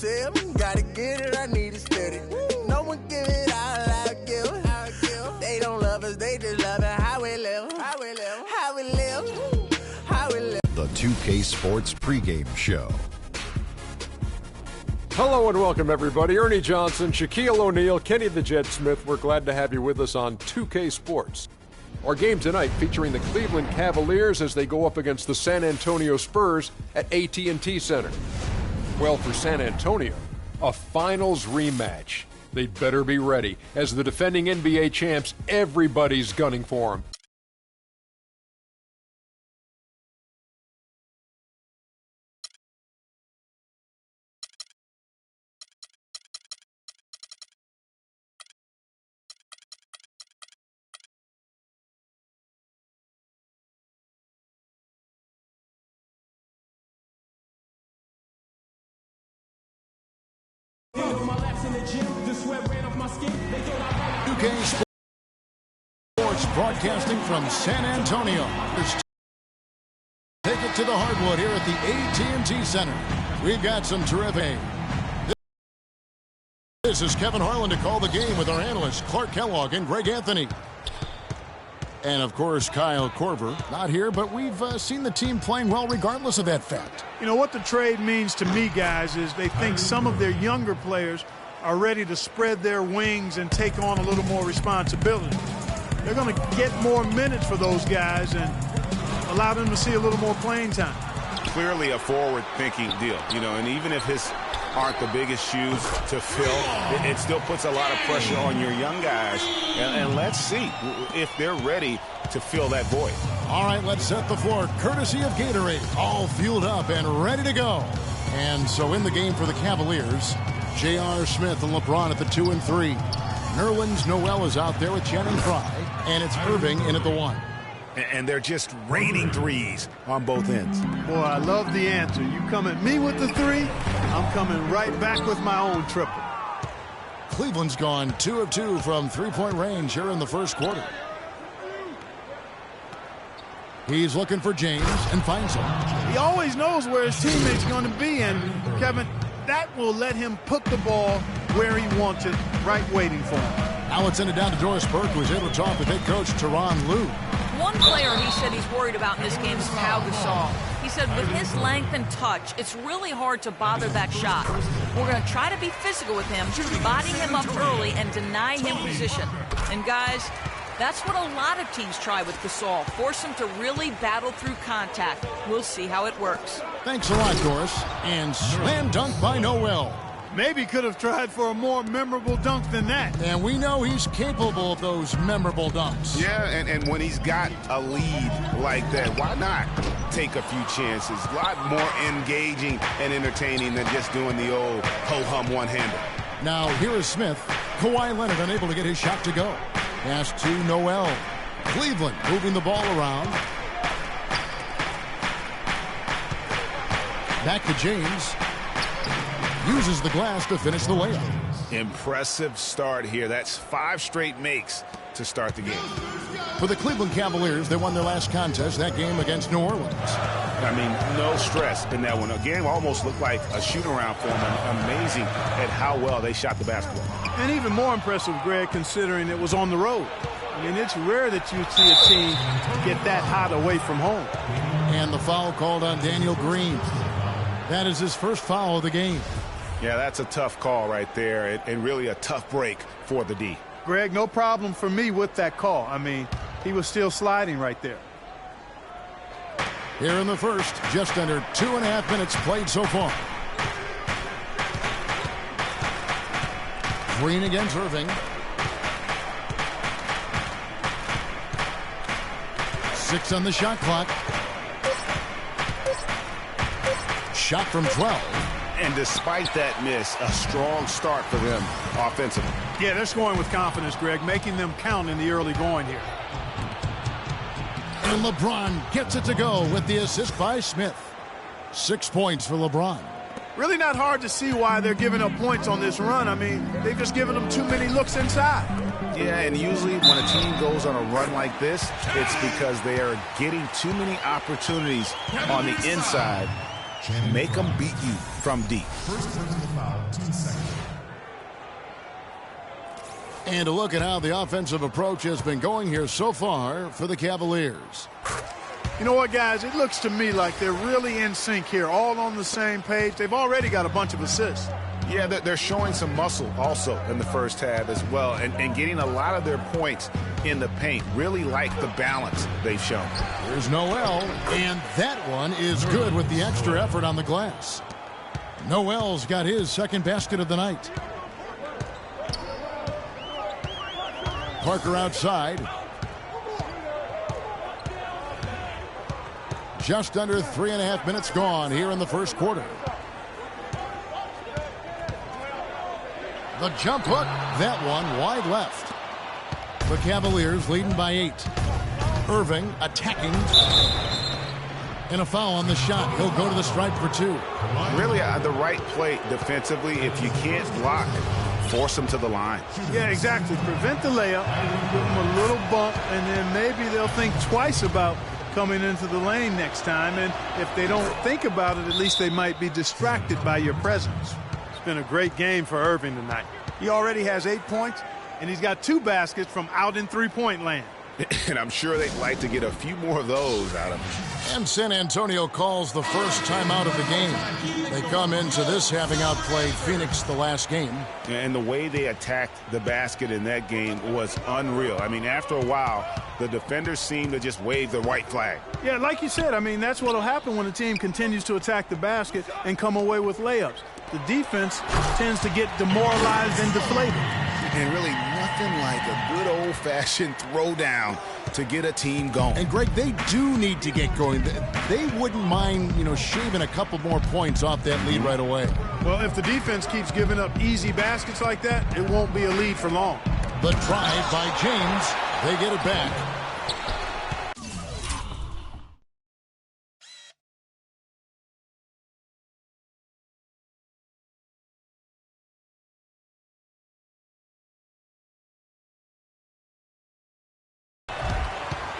sell. Gotta get it, I need to study. No one give it all I give. They don't love us, they just love it how we live. How we live. How we live. How we live. The 2K Sports pregame show. Hello and welcome, everybody. Ernie Johnson, Shaquille O'Neal, Kenny the Jet Smith. We're glad to have you with us on 2K Sports. Our game tonight featuring the Cleveland Cavaliers as they go up against the San Antonio Spurs at AT&T Center. Well, for San Antonio, a finals rematch. They'd better be ready. As the defending NBA champs, everybody's gunning for them. Sports broadcasting from San Antonio. Take it to the hardwood here at the AT&T Center. We've got some terrific. This is Kevin Harlan to call the game with our analysts Clark Kellogg and Greg Anthony. And, of course, Kyle Korver. Not here, but we've seen the team playing well regardless of that fact. You know, what the trade means to me, guys, is they think some of their younger players are ready to spread their wings and take on a little more responsibility. They're going to get more minutes for those guys and allow them to see a little more playing time. Clearly a forward-thinking deal, you know, and even if his aren't the biggest shoes to fill, it still puts a lot of pressure on your young guys. And let's see if they're ready to fill that void. All right, let's set the floor. Courtesy of Gatorade, all fueled up and ready to go. And so in the game for the Cavaliers, J.R. Smith and LeBron at the 2 and 3. Nerlens Noel is out there with Channing Frye, and it's Irving in at the 1. And they're just raining threes on both ends. Boy, I love the answer. You come at me with the 3, I'm coming right back with my own triple. Cleveland's gone 2 of 2 from three-point range here in the first quarter. He's looking for James and finds him. He always knows where his teammate's going to be, and Kevin, that will let him put the ball where he wants it, right waiting for him. Now let's send it down to Doris Burke, who was able to talk with head coach Tyronn Lue. One player he said he's worried about in this game is Pau Gasol. He said with his length and touch, it's really hard to bother that shot. We're going to try to be physical with him, body him up early and deny him position. And guys, that's what a lot of teams try with Gasol. Force him to really battle through contact. We'll see how it works. Thanks a lot, Doris. And slam dunk by Noel. Maybe could have tried for a more memorable dunk than that. And we know he's capable of those memorable dunks. Yeah, and when he's got a lead like that, why not take a few chances? A lot more engaging and entertaining than just doing the old ho-hum one-hander. Now here is Smith. Kawhi Leonard unable to get his shot to go. Pass to Noel. Cleveland moving the ball around. Back to James. Uses the glass to finish the layup. Impressive start here. That's 5 straight makes to start the game. For the Cleveland Cavaliers, they won their last contest, that game against New Orleans. I mean, no stress in that one. The game almost looked like a shoot-around for them. Amazing at how well they shot the basketball. And even more impressive, Greg, considering it was on the road. I mean, it's rare that you see a team get that hot away from home. And the foul called on Daniel Green. That is his first foul of the game. Yeah, that's a tough call right there, and really a tough break for the D. Greg, no problem for me with that call. I mean, he was still sliding right there. Here in the first, just under 2.5 minutes played so far. Green against Irving. 6 on the shot clock. Shot from 12. And despite that miss, a strong start for them offensively. Yeah, they're scoring with confidence, Greg, making them count in the early going here. And LeBron gets it to go with the assist by Smith. 6 points for LeBron. Really not hard to see why they're giving up points on this run. I mean, they've just given them too many looks inside. Yeah, and usually when a team goes on a run like this, it's because they are getting too many opportunities on the inside Make them beat you from deep. And a look at how the offensive approach has been going here so far for the Cavaliers. You know what, guys? It looks to me like they're really in sync here, all on the same page. They've already got a bunch of assists. Yeah, they're showing some muscle also in the first half as well, and getting a lot of their points in the paint. Really like the balance they've shown. Here's Noel, and that one is good with the extra effort on the glass. Noel's got his second basket of the night. Parker outside. Just under 3.5 minutes gone here in the first quarter. The jump hook, that one wide left. The Cavaliers leading by 8. Irving attacking. And a foul on the shot. He'll go to the stripe for 2. Really the right play defensively. If you can't block, force them to the line. Yeah, exactly. Prevent the layup, give them a little bump, and then maybe they'll think twice about coming into the lane next time. And if they don't think about it, at least they might be distracted by your presence. It's been a great game for Irving tonight. He already has 8 points, and he's got 2 baskets from out in three-point land. And I'm sure they'd like to get a few more of those out of him. And San Antonio calls the first timeout of the game. They come into this having outplayed Phoenix the last game. And the way they attacked the basket in that game was unreal. I mean, after a while, the defenders seemed to just wave the white flag. Yeah, like you said, I mean, that's what will happen when a team continues to attack the basket and come away with layups. The defense tends to get demoralized and deflated. And really nothing like a good old-fashioned throwdown to get a team going. And, Greg, they do need to get going. They wouldn't mind, shaving a couple more points off that lead right away. Well, if the defense keeps giving up easy baskets like that, it won't be a lead for long. The drive by James. They get it back.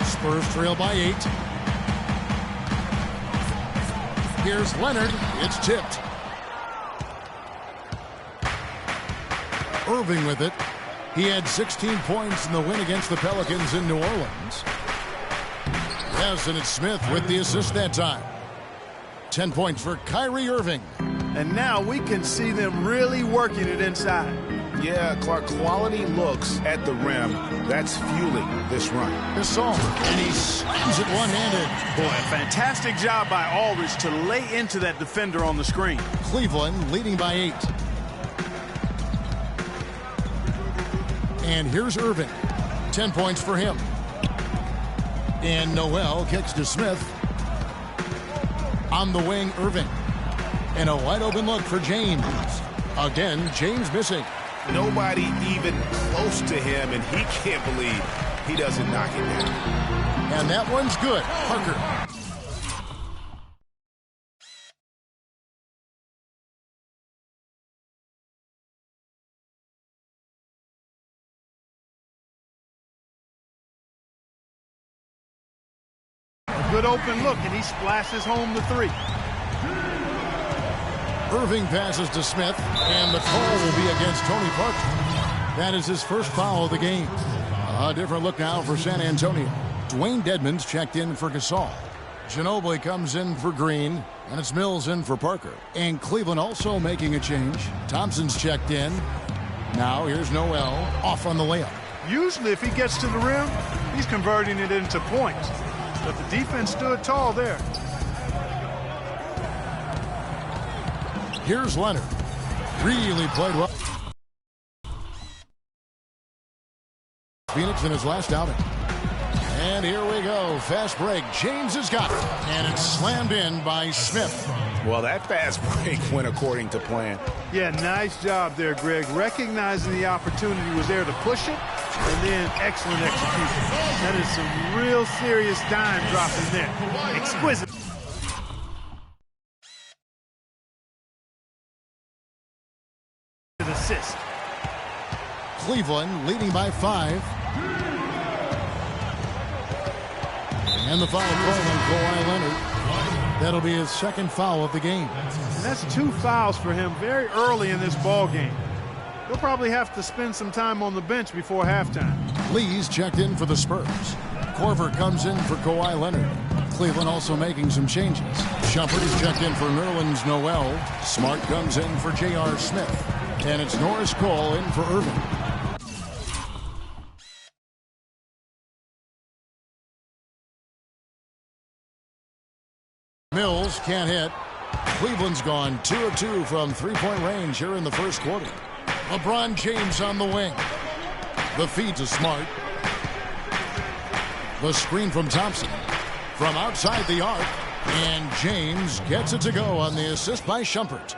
Spurs trail by 8. Here's Leonard. It's tipped. Irving with it. He had 16 points in the win against the Pelicans in New Orleans. Yes, and it's Smith with the assist that time. 10 points for Kyrie Irving. And now we can see them really working it inside. Yeah, Clark, quality looks at the rim. That's fueling this run. Gasol, and he slams it one-handed. Boy, a fantastic job by Aldridge to lay into that defender on the screen. Cleveland leading by 8. And here's Irving. 10 points for him. And Noel kicks to Smith. On the wing, Irving. And a wide open look for James. Again, James missing. Nobody even close to him, and he can't believe he doesn't knock it down. And that one's good. Parker. A good open look, and he splashes home the 3. Irving passes to Smith, and the call will be against Tony Parker. That is his first foul of the game. A different look now for San Antonio. Dwayne Dedmon's checked in for Gasol. Ginobili comes in for Green, and it's Mills in for Parker. And Cleveland also making a change. Thompson's checked in. Now here's Noel off on the layup. Usually if he gets to the rim, he's converting it into points. But the defense stood tall there. Here's Leonard. Really played well. Phoenix in his last outing. And here we go. Fast break. James has got it. And it's slammed in by Smith. Well, that fast break went according to plan. Yeah, nice job there, Greg. Recognizing the opportunity was there to push it, and then excellent execution. That is some real serious dime dropping there. Exquisite. Assist. Cleveland leading by 5. And the foul call on Kawhi Leonard. That'll be his second foul of the game. And that's 2 fouls for him very early in this ball game. He'll probably have to spend some time on the bench before halftime. Lee's checked in for the Spurs. Korver comes in for Kawhi Leonard. Cleveland also making some changes. Shumpert is checked in for Nerlens Noel. Smart comes in for J.R. Smith. And it's Norris Cole in for Irving. Mills can't hit. Cleveland's gone 2 of 2 from three-point range here in the first quarter. LeBron James on the wing. The feed to Smart. The screen from Thompson. From outside the arc. And James gets it to go on the assist by Shumpert.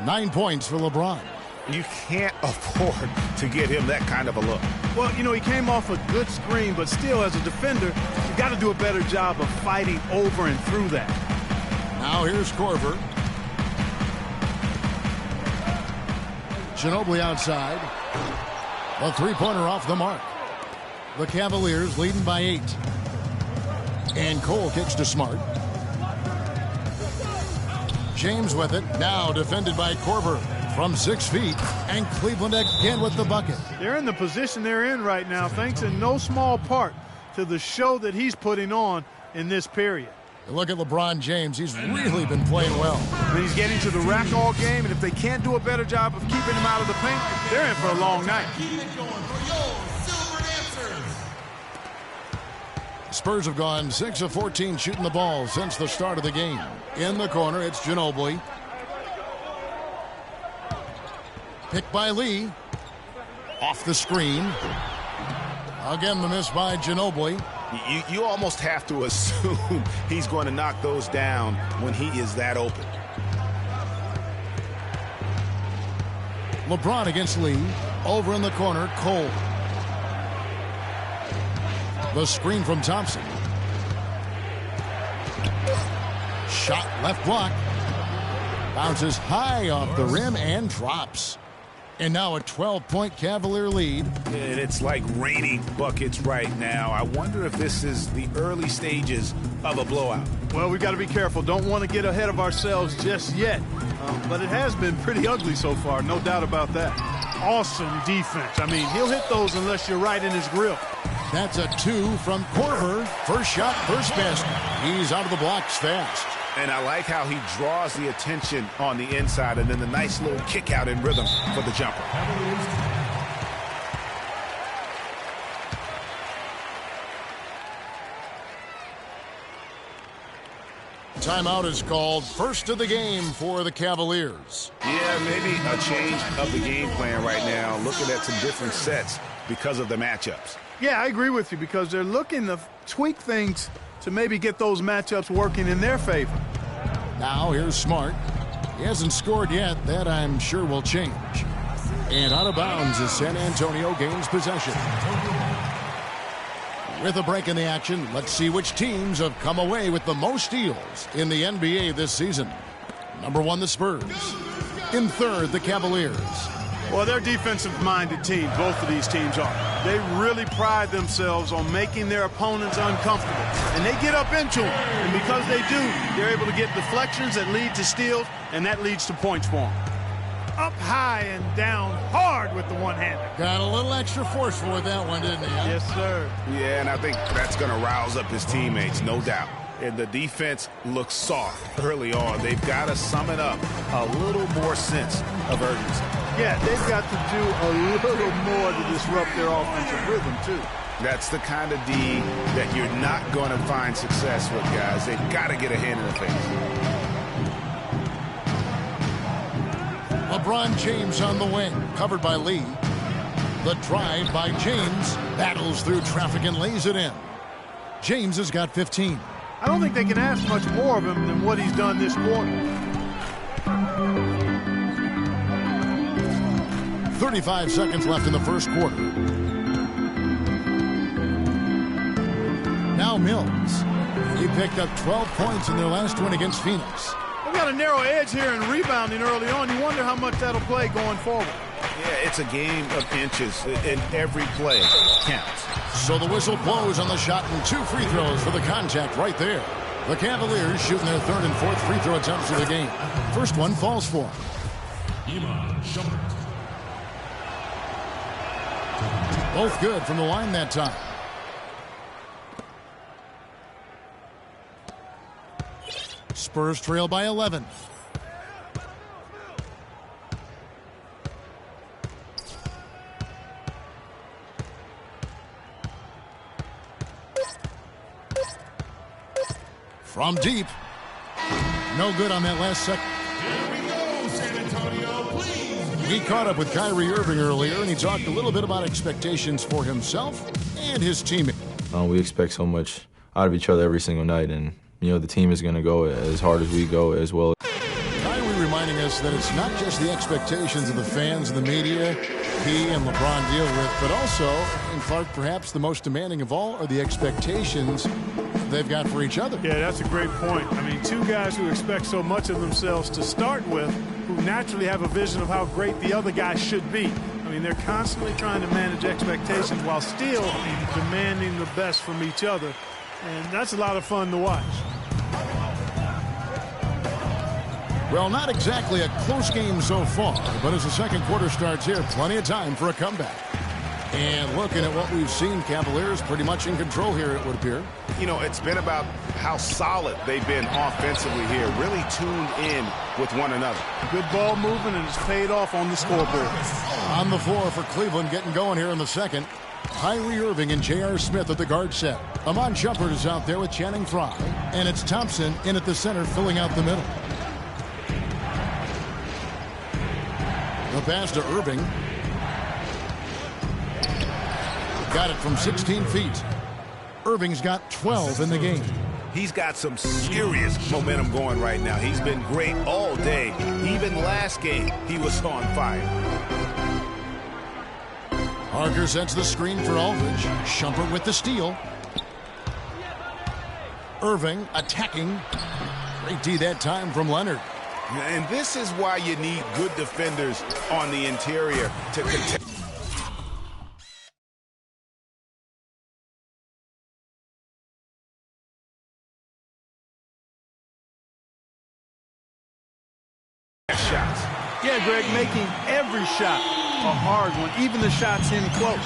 9 points for LeBron. You can't afford to get him that kind of a look. Well, you know, he came off a good screen, but still, as a defender, you got to do a better job of fighting over and through that. Now here's Korver. Ginobili outside. A three-pointer off the mark. The Cavaliers leading by 8. And Cole kicks to Smart. James with it. Now defended by Korver from 6 feet. And Cleveland again with the bucket. They're in the position they're in right now, thanks in no small part to the show that he's putting on in this period. Look at LeBron James. He's really been playing well. I mean, he's getting to the rack all game, and if they can't do a better job of keeping him out of the paint, they're in for a long night. Spurs have gone 6 of 14 shooting the ball since the start of the game. In the corner, it's Ginobili. Picked by Lee. Off the screen. Again, the miss by Ginobili. You almost have to assume he's going to knock those down when he is that open. LeBron against Lee. Over in the corner, Cole. The screen from Thompson. Shot left block. Bounces high off the rim and drops. And now a 12-point Cavalier lead. And it's like raining buckets right now. I wonder if this is the early stages of a blowout. Well, we've got to be careful. Don't want to get ahead of ourselves just yet. But it has been pretty ugly so far, no doubt about that. Awesome defense. I mean, he'll hit those unless you're right in his grill. That's a 2 from Korver. First shot, first basket. He's out of the blocks fast. And I like how he draws the attention on the inside, and then the nice little kick out in rhythm for the jumper. Timeout is called. First of the game for the Cavaliers. Yeah, maybe a change of the game plan right now, looking at some different sets because of the matchups. Yeah, I agree with you because they're looking to tweak things to maybe get those matchups working in their favor. Now here's Smart. He hasn't scored yet. That I'm sure will change. And out of bounds as San Antonio gains possession. With a break in the action, let's see which teams have come away with the most steals in the NBA this season. Number 1, the Spurs. In third, the Cavaliers. Well, they're defensive-minded teams. Both of these teams are. They really pride themselves on making their opponents uncomfortable. And they get up into them. And because they do, they're able to get deflections that lead to steals, and that leads to points for them. Up high and down hard with the one-hander. Got a little extra forceful with that one, didn't he? Yes, sir. Yeah, and I think that's going to rouse up his teammates, no doubt. And the defense looks soft early on. They've got to sum it up a little more sense of urgency. Yeah, they've got to do a little more to disrupt their offensive rhythm, too. That's the kind of D that you're not going to find success with, guys. They've got to get a hand in the face. LeBron James on the wing, covered by Lee. The drive by James, battles through traffic and lays it in. James has got 15. I don't think they can ask much more of him than what he's done this quarter. 35 seconds left in the first quarter. Now Mills. He picked up 12 points in their last win against Phoenix. They've got a narrow edge here in rebounding early on. You wonder how much that'll play going forward. Yeah, it's a game of inches, and every play counts. So the whistle blows on the shot and 2 free throws for the contact right there. The Cavaliers shooting their third and fourth free throw attempts of the game. First one falls for them. Both good from the line that time. Spurs trail by 11. From deep. No good on that last second. Here we go, San Antonio, please. We caught up with Kyrie Irving earlier, and he talked a little bit about expectations for himself and his teammates. We expect so much out of each other every single night, and the team is going to go as hard as we go as well. Kyrie reminding us that it's not just the expectations of the fans and the media he and LeBron deal with, but also, and Clark, perhaps the most demanding of all are the expectations they've got for each other. Yeah, that's a great point. I mean, two guys who expect so much of themselves to start with, who naturally have a vision of how great the other guy should be. I mean, they're constantly trying to manage expectations while still demanding the best from each other. And that's a lot of fun to watch. Well, not exactly a close game so far, but as the second quarter starts here, plenty of time for a comeback. And looking at what we've seen, Cavaliers pretty much in control here, it would appear. It's been about how solid they've been offensively here, really tuned in with one another. Good ball movement, and it's paid off on the scoreboard. On the floor for Cleveland, getting going here in the second. Kyrie Irving and J.R. Smith at the guard set. Amon Shumpert is out there with Channing Frye. And it's Thompson in at the center, filling out the middle. The pass to Irving. Got it from 16 feet. Irving's got 12 in the game. He's got some serious momentum going right now. He's been great all day. Even last game, he was on fire. Parker sets the screen for Aldridge. Shumpert with the steal. Irving attacking. Great D that time from Leonard. And this is why you need good defenders on the interior to contest. Shots. Yeah, Greg, making every shot a hard one, even the shots in close.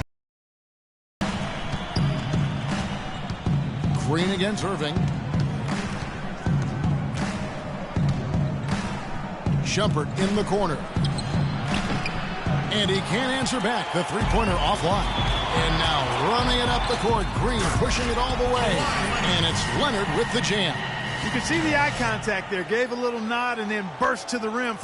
Green against Irving. Shumpert in the corner. And he can't answer back. The three-pointer offline. And now running it up the court. Green pushing it all the way. And it's Leonard with the jam. You can see the eye contact there. Gave a little nod and then burst to the rim.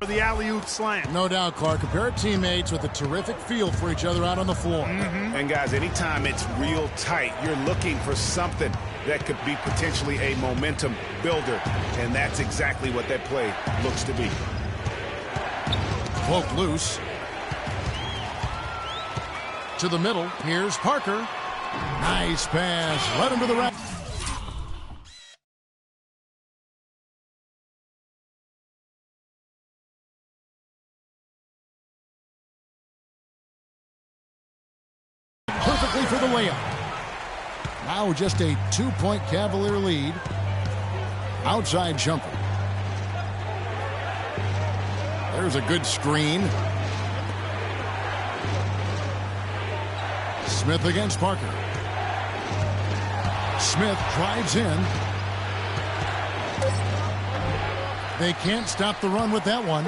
The alley-oop slam. No doubt, Clark. A pair of teammates with a terrific feel for each other out on the floor. And guys, anytime it's real tight, you're looking for something that could be potentially a momentum builder. And that's exactly what that play looks to be. Cloak loose. To the middle. Here's Parker. Nice pass. Led him to the rack. Perfectly for the layup. Now just a 2-point Cavalier lead. Outside jumper. There's a good screen. Smith against Parker. Smith drives in. They can't stop the run with that one.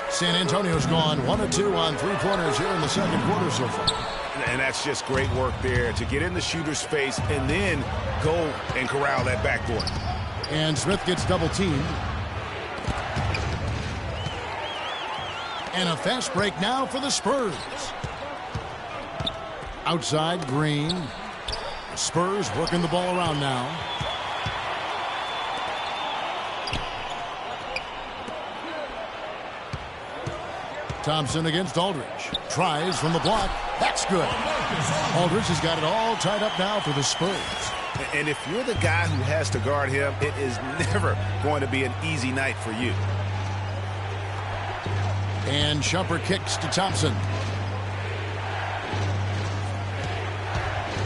San Antonio's gone 1 of 2 on three-pointers here in the second quarter so far. And that's just great work there to get in the shooter's face and then go and corral that backboard. And Smith gets double-teamed. And a fast break now for the Spurs. Outside, Green. Spurs working the ball around now. Thompson against Aldridge. Tries from the block. That's good. Aldridge has got it all tied up now for the Spurs. And if you're the guy who has to guard him, it is never going to be an easy night for you. And Shumpert kicks to Thompson.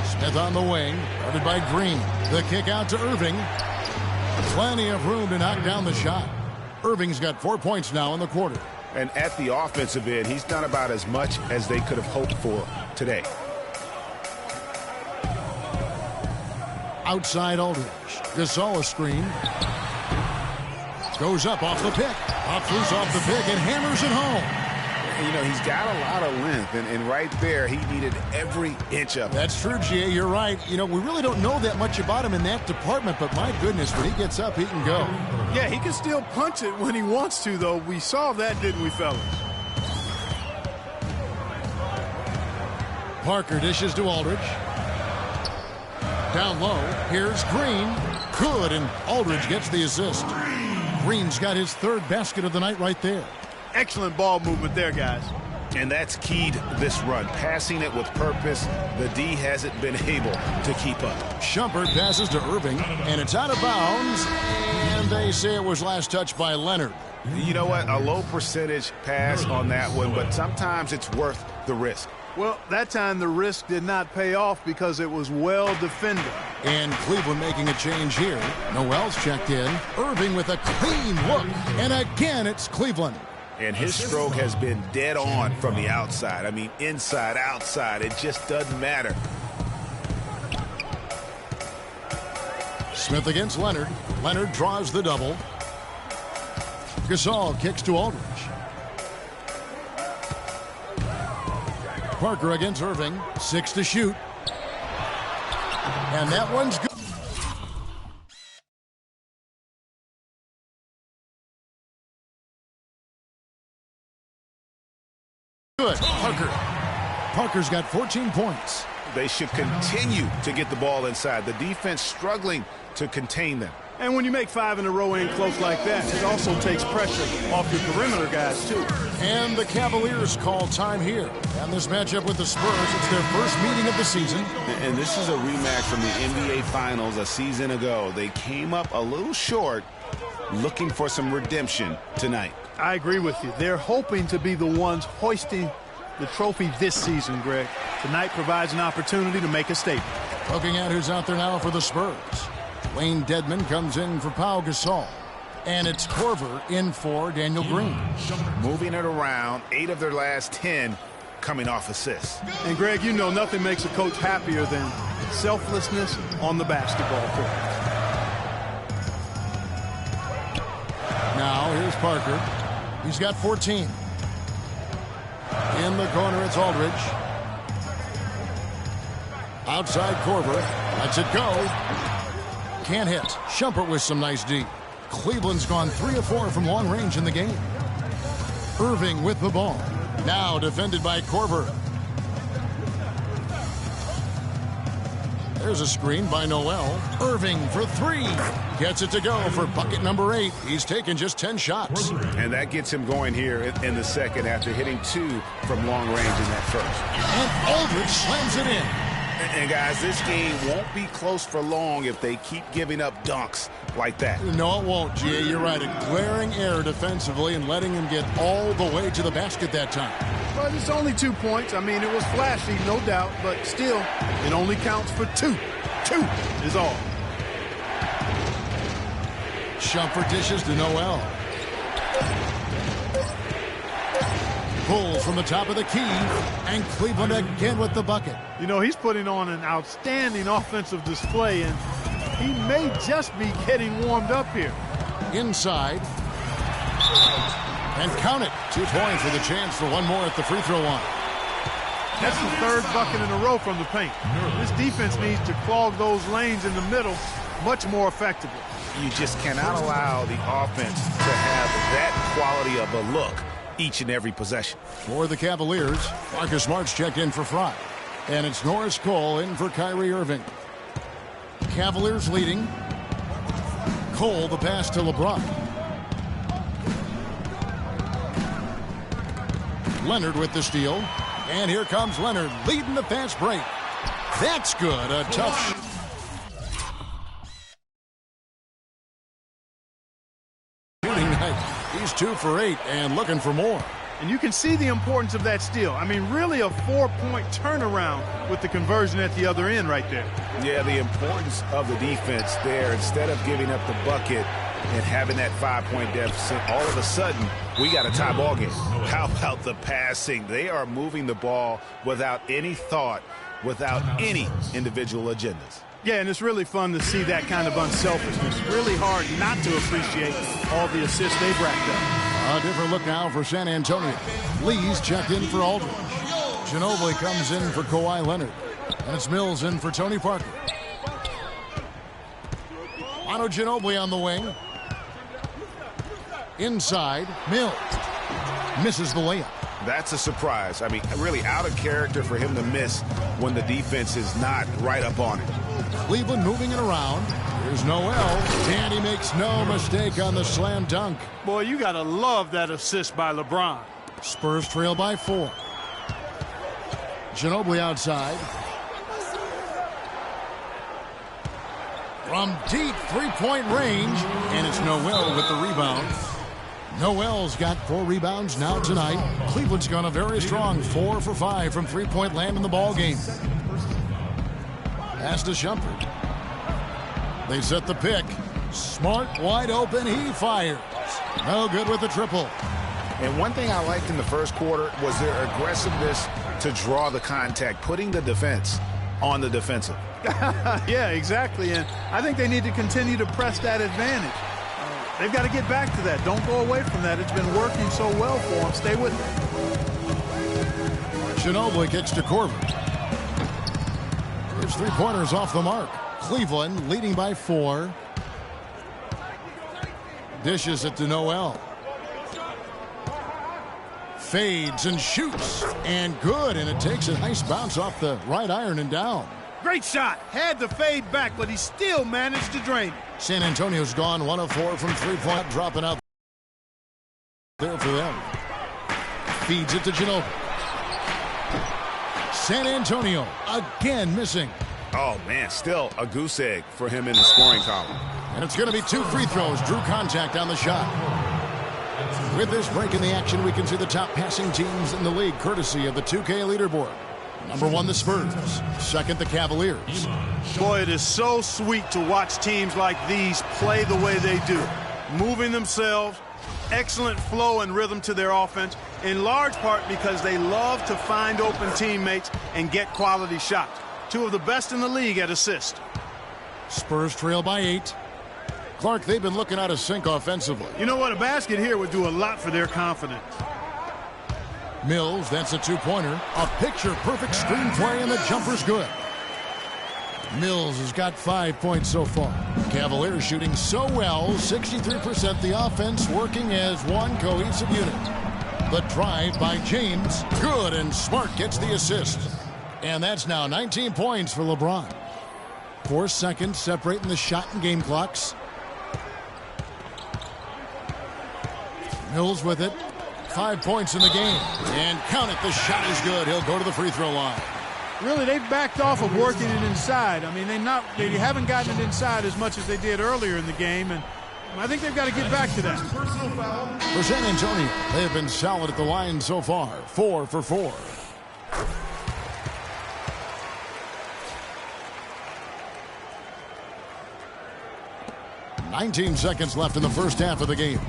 Smith on the wing, guarded by Green. The kick out to Irving. Plenty of room to knock down the shot. Irving's got 4 points now in the quarter. And at the offensive end, he's done about as much as they could have hoped for today. Outside Aldridge. Gasol a screen. Goes up off the pick. Hopkins off the pick and hammers it home. You know, he's got a lot of length, and right there, he needed every inch of it. That's true, G.A. You're right. You know, we really don't know that much about him in that department, but my goodness, when he gets up, he can go. Yeah, he can still punch it when he wants to, though. We saw that, didn't we, fellas? Parker dishes to Aldridge. Down low, here's Green. Good, and Aldridge gets the assist. Green's got his third basket of the night right there. Excellent ball movement there, guys. And that's keyed this run. Passing it with purpose. The D hasn't been able to keep up. Shumpert passes to Irving, and it's out of bounds. And they say it was last touched by Leonard. You know what? A low percentage pass on that one, but sometimes it's worth the risk. Well, that time the risk did not pay off because it was well defended. And Cleveland making a change here. Noel's checked in. Irving with a clean look. And again, it's Cleveland. And his stroke has been dead on from the outside. I mean, inside, outside, it just doesn't matter. Smith against Leonard. Leonard draws the double. Gasol kicks to Aldridge. Parker against Irving. 6 to shoot. And that one's good. Good. Parker's got 14 points. They should continue to get the ball inside. The defense struggling to contain them. And when you make 5 in a row in close like that, it also takes pressure off your perimeter guys, too. And the Cavaliers call time here. And this matchup with the Spurs, it's their first meeting of the season. And this is a rematch from the NBA Finals a season ago. They came up a little short, looking for some redemption tonight. I agree with you. They're hoping to be the ones hoisting the trophy this season, Greg. Tonight provides an opportunity to make a statement. Looking at who's out there now for the Spurs. Wayne Dedmon comes in for Pau Gasol. And it's Korver in for Daniel Green. Moving it around, 8 of their last 10 coming off assists. And Greg, you know nothing makes a coach happier than selflessness on the basketball court. Now here's Parker. He's got 14. In the corner, it's Aldridge. Outside Korver. Lets it go. Can't hit. Shumpert with some nice D. Cleveland's gone 3 of 4 from long range in the game. Irving with the ball. Now defended by Korver. There's a screen by Noel. Irving for 3. Gets it to go for bucket number 8. He's taken just 10 shots. And that gets him going here in the second after hitting 2 from long range in that first. And Aldridge slams it in. And guys, this game won't be close for long if they keep giving up dunks like that. No, it won't, G.A. You're right. A glaring error defensively and letting him get all the way to the basket that time. But it's only 2 points. I mean, it was flashy, no doubt, but still, it only counts for 2. 2 is all. Shumpert dishes to Noel. Pulls from the top of the key, and Cleveland again with the bucket. You know, he's putting on an outstanding offensive display, and he may just be getting warmed up here. Inside. And count it. 2 points with a chance for one more at the free throw line. That's the 3rd bucket in a row from the paint. This defense needs to clog those lanes in the middle much more effectively. You just cannot allow the offense to have that quality of a look each and every possession. For the Cavaliers, Marcus Smart's checked in for Fry. And it's Norris Cole in for Kyrie Irving. Cavaliers leading. Cole the pass to LeBron. Leonard with the steal. And here comes Leonard leading the fast break. That's good. A tough shooting night. He's 2 for 8 and looking for more. And you can see the importance of that steal. I mean, really a 4-point turnaround with the conversion at the other end right there. Yeah, the importance of the defense there. Instead of giving up the bucket and having that 5-point deficit, all of a sudden, we got a tie ball game. How about the passing? They are moving the ball without any thought, without any individual agendas. Yeah, and it's really fun to see that kind of unselfishness. Really hard not to appreciate all the assists they've racked up. A different look now for San Antonio. Lee's checked in for Aldridge. Ginobili comes in for Kawhi Leonard. And it's Mills in for Tony Parker. Manu Ginobili on the wing. Inside, Mills. Misses the layup. That's a surprise. I mean, really out of character for him to miss when the defense is not right up on it. Cleveland moving it around. Here's Noel, and he makes no mistake on the slam dunk. Boy, you got to love that assist by LeBron. Spurs trail by 4. Ginobili outside. From deep three-point range, and it's Noel with the rebound. Noel's got 4 rebounds now tonight. Cleveland's gone a very strong 4 for 5 from three-point land in the ball game. Pass to Shumpert. They set the pick. Smart, wide open, he fires. No good with the triple. And one thing I liked in the first quarter was their aggressiveness to draw the contact, putting the defense on the defensive. Yeah, exactly. And I think they need to continue to press that advantage. They've got to get back to that. Don't go away from that. It's been working so well for them. Stay with it. Ginobili kicks to Corbin. His 3-pointers off the mark. Cleveland leading by 4. Dishes it to Noel. Fades and shoots. And good. And it takes a nice bounce off the right iron and down. Great shot. Had to fade back, but he still managed to drain it. San Antonio's gone 1 of 4 from 3-point, dropping out there for them. Feeds it to Ginobili. San Antonio again missing. Oh, man, still a goose egg for him in the scoring column. And it's going to be 2 free throws. Drew contact on the shot. With this break in the action, we can see the top passing teams in the league, courtesy of the 2K leaderboard. Number 1, the Spurs. Second, the Cavaliers. Boy, it is so sweet to watch teams like these play the way they do. Moving themselves, excellent flow and rhythm to their offense, in large part because they love to find open teammates and get quality shots. 2 of the best in the league at assist. Spurs trail by 8. Clark, they've been looking out of sync offensively. You know what? A basket here would do a lot for their confidence. Mills, that's a 2-pointer. A picture-perfect screen play, and the jumper's good. Mills has got 5 points so far. Cavaliers shooting so well, 63%. The offense working as one cohesive unit. The drive by James. Good, and Smart gets the assist. And that's now 19 points for LeBron. 4 seconds separating the shot and game clocks. Mills with it. 5 points in the game. And count it, the shot is good. He'll go to the free throw line. Really, they've backed off of working it inside. I mean, they haven't gotten it inside as much as they did earlier in the game, and I think they've got to get back to that. For San Antonio, they have been solid at the line so far. 4 for 4. "19 seconds left in the first half of the game.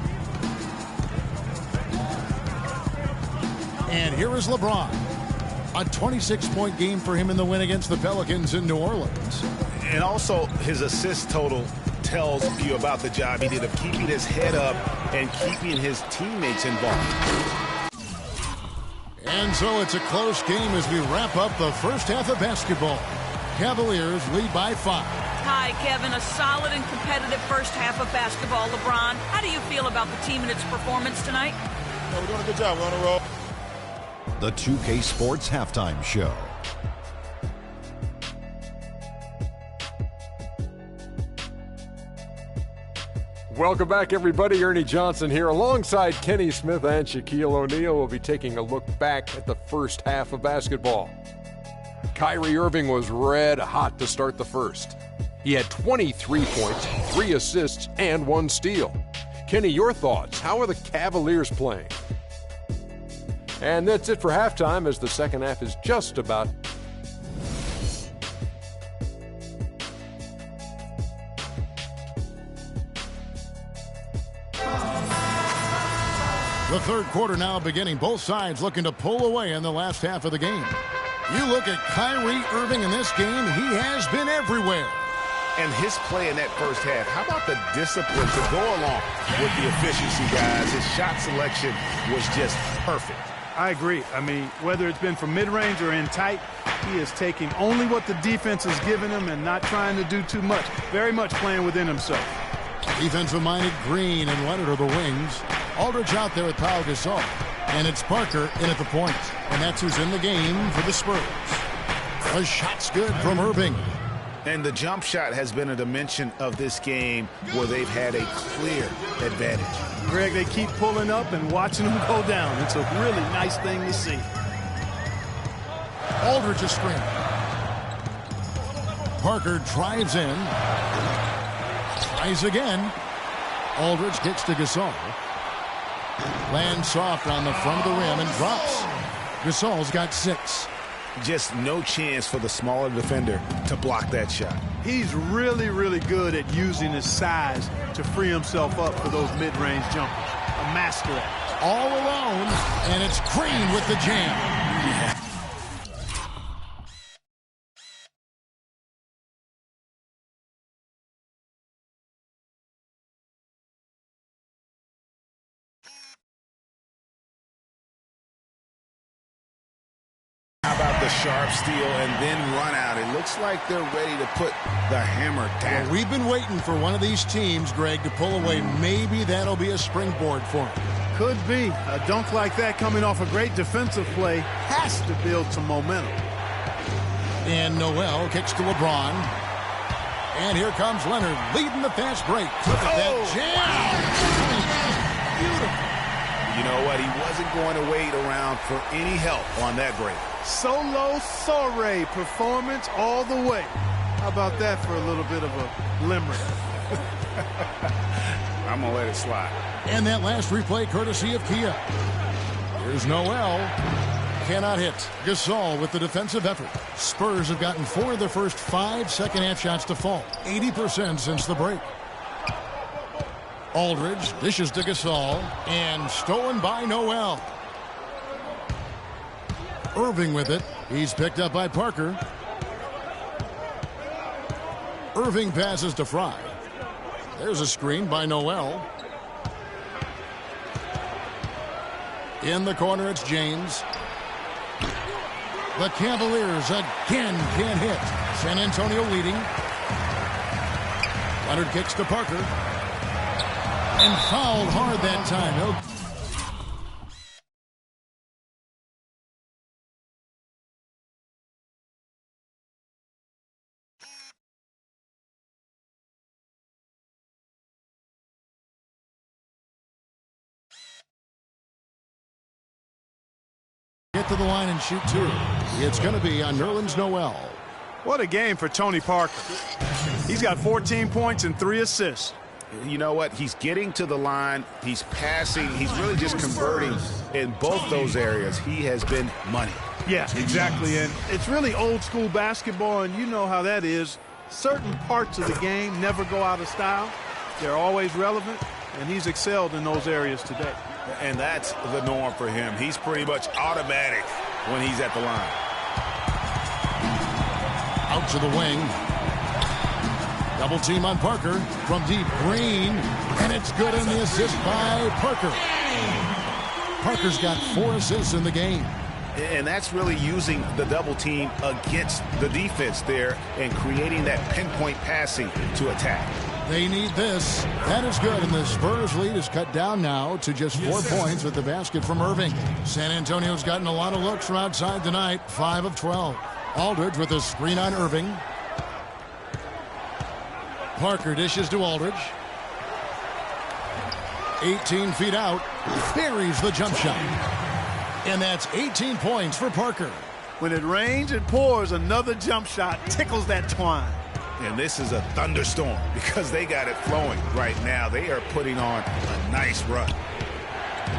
And here is LeBron. A 26-point game for him in the win against the Pelicans in New Orleans. And also, his assist total tells you about the job he did of keeping his head up and keeping his teammates involved. And so it's a close game as we wrap up the first half of basketball. Cavaliers lead by 5. Hi, Kevin. A solid and competitive first half of basketball. LeBron, how do you feel about the team and its performance tonight? We're doing a good job. We're on a roll. The 2K Sports Halftime Show. Welcome back, everybody. Ernie Johnson here alongside Kenny Smith and Shaquille O'Neal. We'll be taking a look back at the first half of basketball. Kyrie Irving was red hot to start the first. He had 23 points, 3 assists, and 1 steal. Kenny, your thoughts? How are the Cavaliers playing? And that's it for halftime, as the second half is just about. The third quarter now beginning. Both sides looking to pull away in the last half of the game. You look at Kyrie Irving in this game, he has been everywhere. And his play in that first half, how about the discipline to go along with the efficiency, guys? His shot selection was just perfect. I agree. I mean, whether it's been from mid-range or in tight, he is taking only what the defense has given him and not trying to do too much. Very much playing within himself. Defensive-minded Green and Leonard are the wings. Aldridge out there with Pau Gasol. And it's Parker in at the point. And that's who's in the game for the Spurs. The shot's good from Irving. And the jump shot has been a dimension of this game where they've had a clear advantage. Greg, they keep pulling up and watching them go down. It's a really nice thing to see. Aldridge is screen. Parker drives in. Tries again. Aldridge kicks to Gasol. Lands soft on the front of the rim and drops. Gasol's got 6. Just no chance for the smaller defender to block that shot. He's really, really good at using his size to free himself up for those mid-range jumpers. A master at it. All alone, and it's Green with the jam. Yeah. How about the sharp steal and then run out? It looks like they're ready to put the hammer down. Well, we've been waiting for one of these teams, Greg, to pull away. Maybe that'll be a springboard for them. Could be. A dunk like that coming off a great defensive play has to build some momentum. And Noel kicks to LeBron. And here comes Leonard leading the fast break. Look at that jam. Beautiful. You know what? He wasn't going to wait around for any help on that break. Solo soiree performance all the way. How about that for a little bit of a limerick? I'm going to let it slide. And that last replay courtesy of Kia. Here's Noel. Cannot hit. Gasol with the defensive effort. Spurs have gotten 4 of their first 5 second-half shots to fall. 80% since the break. Aldridge dishes to Gasol. And stolen by Noel. Irving with it. He's picked up by Parker. Irving passes to Fry. There's a screen by Noel. In the corner, it's James. The Cavaliers again can't hit. San Antonio leading. Leonard kicks to Parker. And fouled hard that time. No. Get to the line and shoot 2. It's going to be on Nerlens Noel. What a game for Tony Parker. He's got 14 points and 3 assists. You know what? He's getting to the line. He's passing. He's really just converting in both those areas. He has been money. Yeah, exactly. And it's really old school basketball, and you know how that is. Certain parts of the game never go out of style. They're always relevant, and he's excelled in those areas today. And that's the norm for him. He's pretty much automatic when he's at the line. Out to the wing. Double team on Parker from deep. Green, and it's good in the assist by Parker. Parker's got 4 assists in the game. And that's really using the double team against the defense there and creating that pinpoint passing to attack. They need this. That is good, and the Spurs lead is cut down now to just 4 points with the basket from Irving. San Antonio's gotten a lot of looks from outside tonight, 5 of 12. Aldridge with a screen on Irving. Parker dishes to Aldridge. 18 feet out, buries the jump shot. And that's 18 points for Parker. When it rains, it pours. Another jump shot tickles that twine. And this is a thunderstorm because they got it flowing right now. They are putting on a nice run.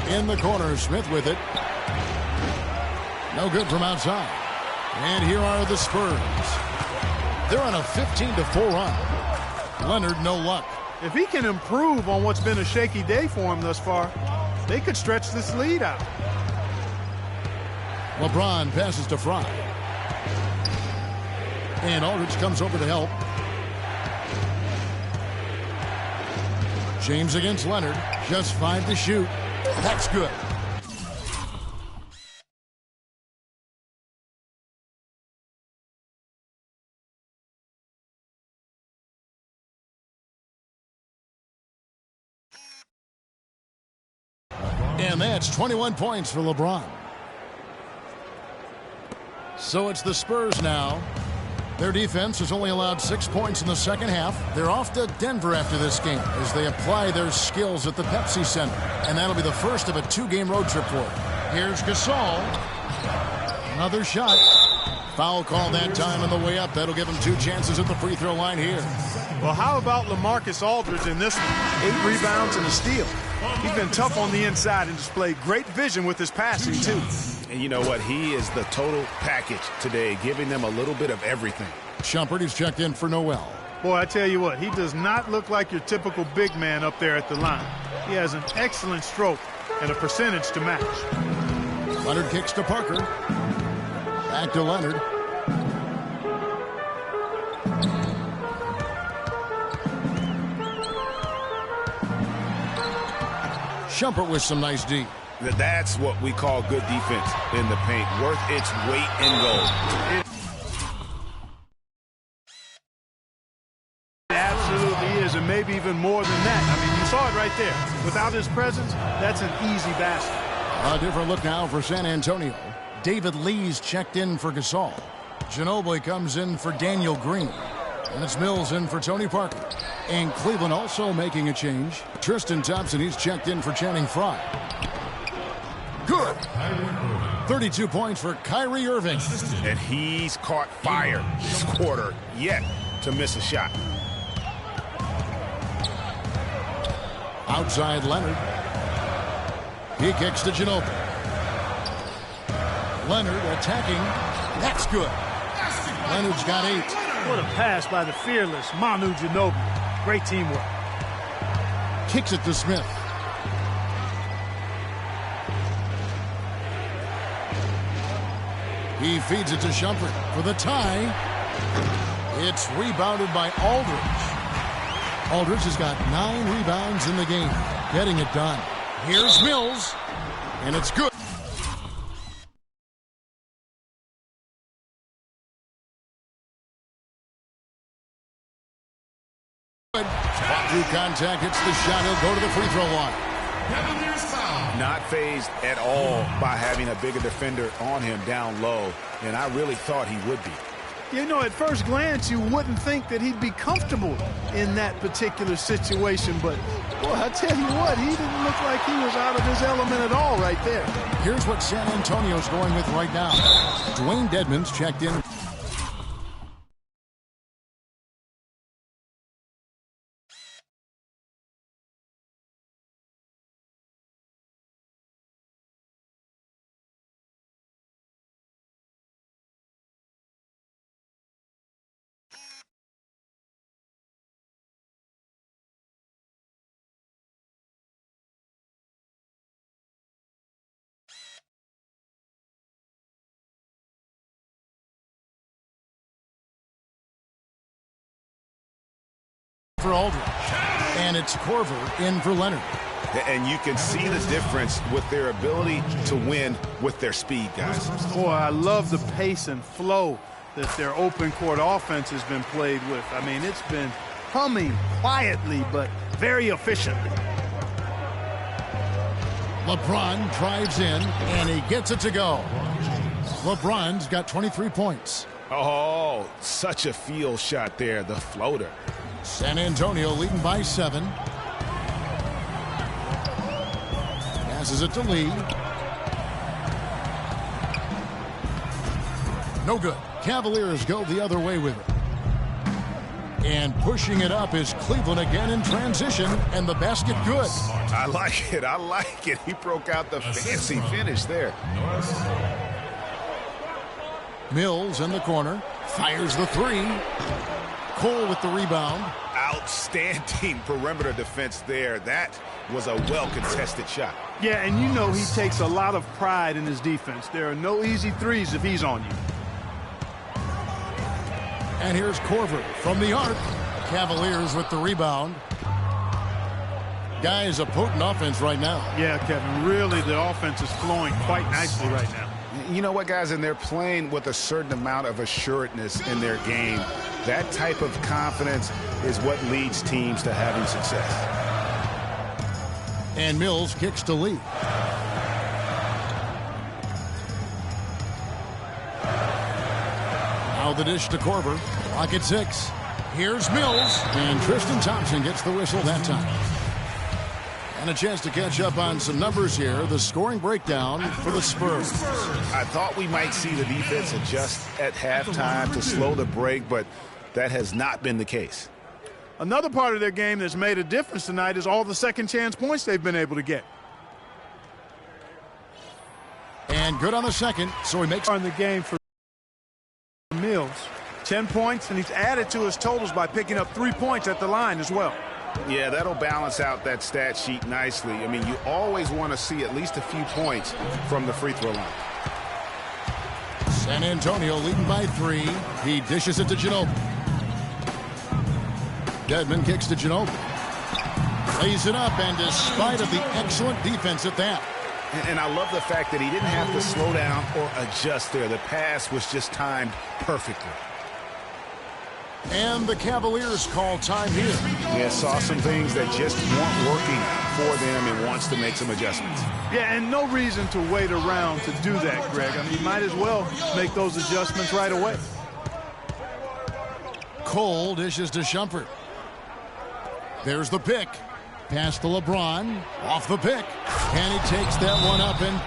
In the corner, Smith with it. No good from outside. And here are the Spurs. They're on a 15-4 run. Leonard, no luck. If he can improve on what's been a shaky day for him thus far, they could stretch this lead out. LeBron passes to Fry. And Aldridge comes over to help. James against Leonard. Just 5 to shoot. That's good. And that's 21 points for LeBron. So it's the Spurs now. Their defense has only allowed 6 points in the second half. They're off to Denver after this game as they apply their skills at the Pepsi Center. And that'll be the first of a 2-game road trip for them. Here's Gasol. Another shot. Foul call that time on the way up. That'll give him 2 chances at the free throw line here. Well, how about LaMarcus Aldridge in this one? 8 rebounds and a steal. He's been tough on the inside and displayed great vision with his passing, too. And you know what? He is the total package today, giving them a little bit of everything. Shumpert, he's checked in for Noel. Boy, I tell you what, he does not look like your typical big man up there at the line. He has an excellent stroke and a percentage to match. Leonard kicks to Parker. Back to Leonard. Shumpert with some nice D. That's what we call good defense in the paint. Worth its weight in gold. It absolutely is, and maybe even more than that. I mean, you saw it right there. Without his presence, that's an easy basket. A different look now for San Antonio. David Lee's checked in for Gasol. Ginobili comes in for Daniel Green. And it's Mills in for Tony Parker. And Cleveland also making a change. Tristan Thompson, he's checked in for Channing Frye. Good. 32 points for Kyrie Irving. And he's caught fire this quarter, yet to miss a shot. Outside Leonard. He kicks to Ginobili. Leonard attacking. That's good. Leonard's got 8. What a pass by the fearless Manu Ginobili. Great teamwork. Kicks it to Smith. He feeds it to Shumpert for the tie. It's rebounded by Aldridge. Aldridge has got 9 rebounds in the game. Getting it done. Here's Mills. And it's good. Through contact, hits the shot. He'll go to the free throw line. Not fazed at all by having a bigger defender on him down low, and I really thought he would be. You know, at first glance, you wouldn't think that he'd be comfortable in that particular situation, but, boy, I tell you what, he didn't look like he was out of his element at all right there. Here's what San Antonio's going with right now. Dwayne Dedmon's checked in. For Aldridge. And it's Korver in for Leonard. And you can see the difference with their ability to win with their speed, guys. Boy, I love the pace and flow that their open court offense has been played with. I mean, it's been humming quietly, but very efficient. LeBron drives in, and he gets it to go. LeBron's got 23 points. Oh, such a field shot there, the floater. San Antonio leading by 7. Passes it to Lee. No good. Cavaliers go the other way with it. And pushing it up is Cleveland again in transition, and the basket good. I like it. I like it. He broke out the fancy finish there. Mills in the corner. Fires the three. Cole with the rebound. Outstanding perimeter defense there. That was a well-contested shot. Yeah, and you know he takes a lot of pride in his defense. There are no easy threes if he's on you. And here's Korver from the arc. Cavaliers with the rebound. Guys, a potent offense right now. Yeah, Kevin, really the offense is flowing quite nicely right now. You know what, guys, and they're playing with a certain amount of assuredness in their game. That type of confidence is what leads teams to having success. And Mills kicks to Lee. Now the dish to Korver. Clock at 6. Here's Mills. And Tristan Thompson gets the whistle that time. And a chance to catch up on some numbers here. The scoring breakdown for the Spurs. I thought we might see the defense adjust at halftime to slow the break, but that has not been the case. Another part of their game that's made a difference tonight is all the second chance points they've been able to get. And good on the second, so he makes on the game for Mills. 10 points, and he's added to his totals by picking up 3 points at the line as well. Yeah, that'll balance out that stat sheet nicely. I mean, you always want to see at least a few points from the free throw line. San Antonio leading by 3. He dishes it to Ginobili. Dedmon kicks to Ginobili. Lays it up, and despite of the excellent defense at that. And I love the fact that he didn't have to slow down or adjust there. The pass was just timed perfectly. And the Cavaliers call time here. Yeah, saw some things that just weren't working for them and wants to make some adjustments. Yeah, and no reason to wait around to do that, Greg. I mean, you might as well make those adjustments right away. Cole dishes to Shumpert. There's the pick. Pass to LeBron. Off the pick. And he takes that one up and...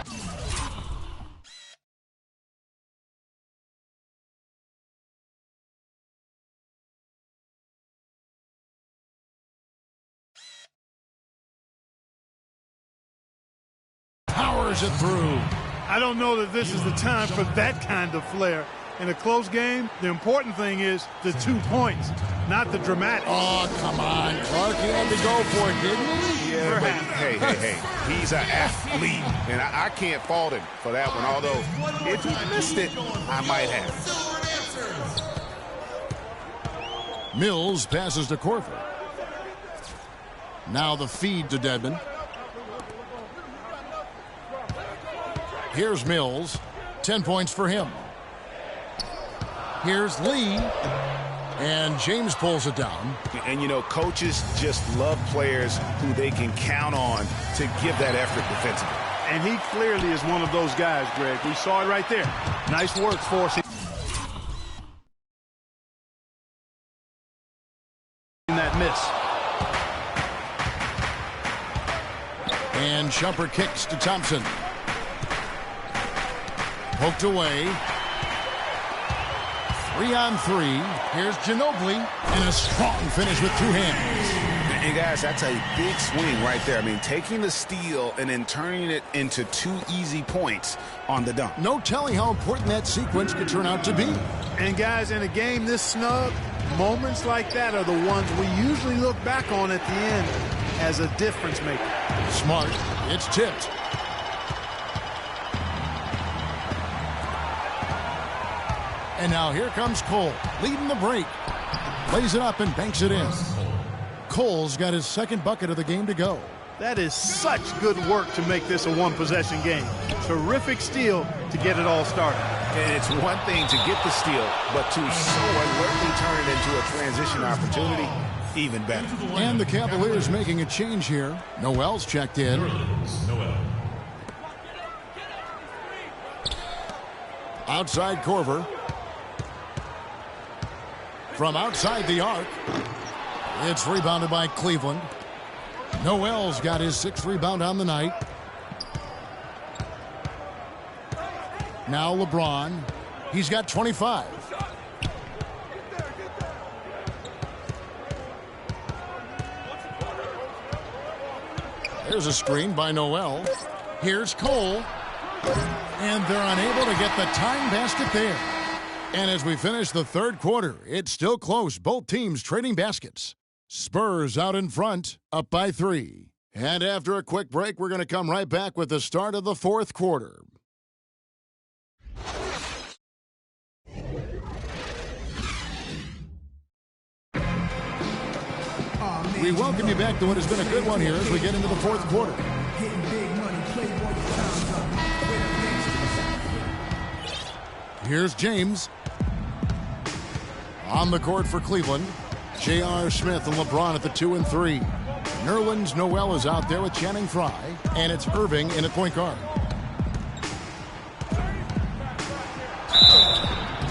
powers it through. I don't know that this is the time for that kind of flair. In a close game, the important thing is the 2 points, not the dramatic. Oh, come on. Clark, he had to go for it, didn't he? Yeah, but hey. He's an athlete, and I can't fault him for that one, although if he missed it, I might have. Mills passes to Korver. Now the feed to Dedmon. Here's Mills. 10 points for him. Here's Lee. And James pulls it down. And, you know, coaches just love players who they can count on to give that effort defensively. And he clearly is one of those guys, Greg. We saw it right there. Nice work forcing that miss. And Shumpert kicks to Thompson. Poked away. 3-on-3. Here's Ginobili. And a strong finish with 2 hands. And guys, that's a big swing right there. I mean, taking the steal and then turning it into 2 easy points on the dunk. No telling how important that sequence could turn out to be. And guys, in a game this snug, moments like that are the ones we usually look back on at the end as a difference maker. Smart. It's tipped. And now here comes Cole, leading the break. Lays it up and banks it in. Cole's got his second bucket of the game to go. That is such good work to make this a one-possession game. Terrific steal to get it all started. And it's one thing to get the steal, but to so alertly turn it into a transition opportunity, even better. And the Cavaliers making a change here. Noel's checked in. Outside Korver. From outside the arc. It's rebounded by Cleveland. Noel's got his 6th rebound on the night. Now LeBron. He's got 25. There's a screen by Noel. Here's Cole. And they're unable to get the tying basket there. And as we finish the third quarter, it's still close. Both teams trading baskets. Spurs out in front, up by 3. And after a quick break, we're going to come right back with the start of the fourth quarter. We welcome you back to what has been a good one here as we get into the fourth quarter. Here's James. On the court for Cleveland, J.R. Smith and LeBron at the 2 and 3. Nerlens Noel is out there with Channing Frye, and it's Irving in at point guard.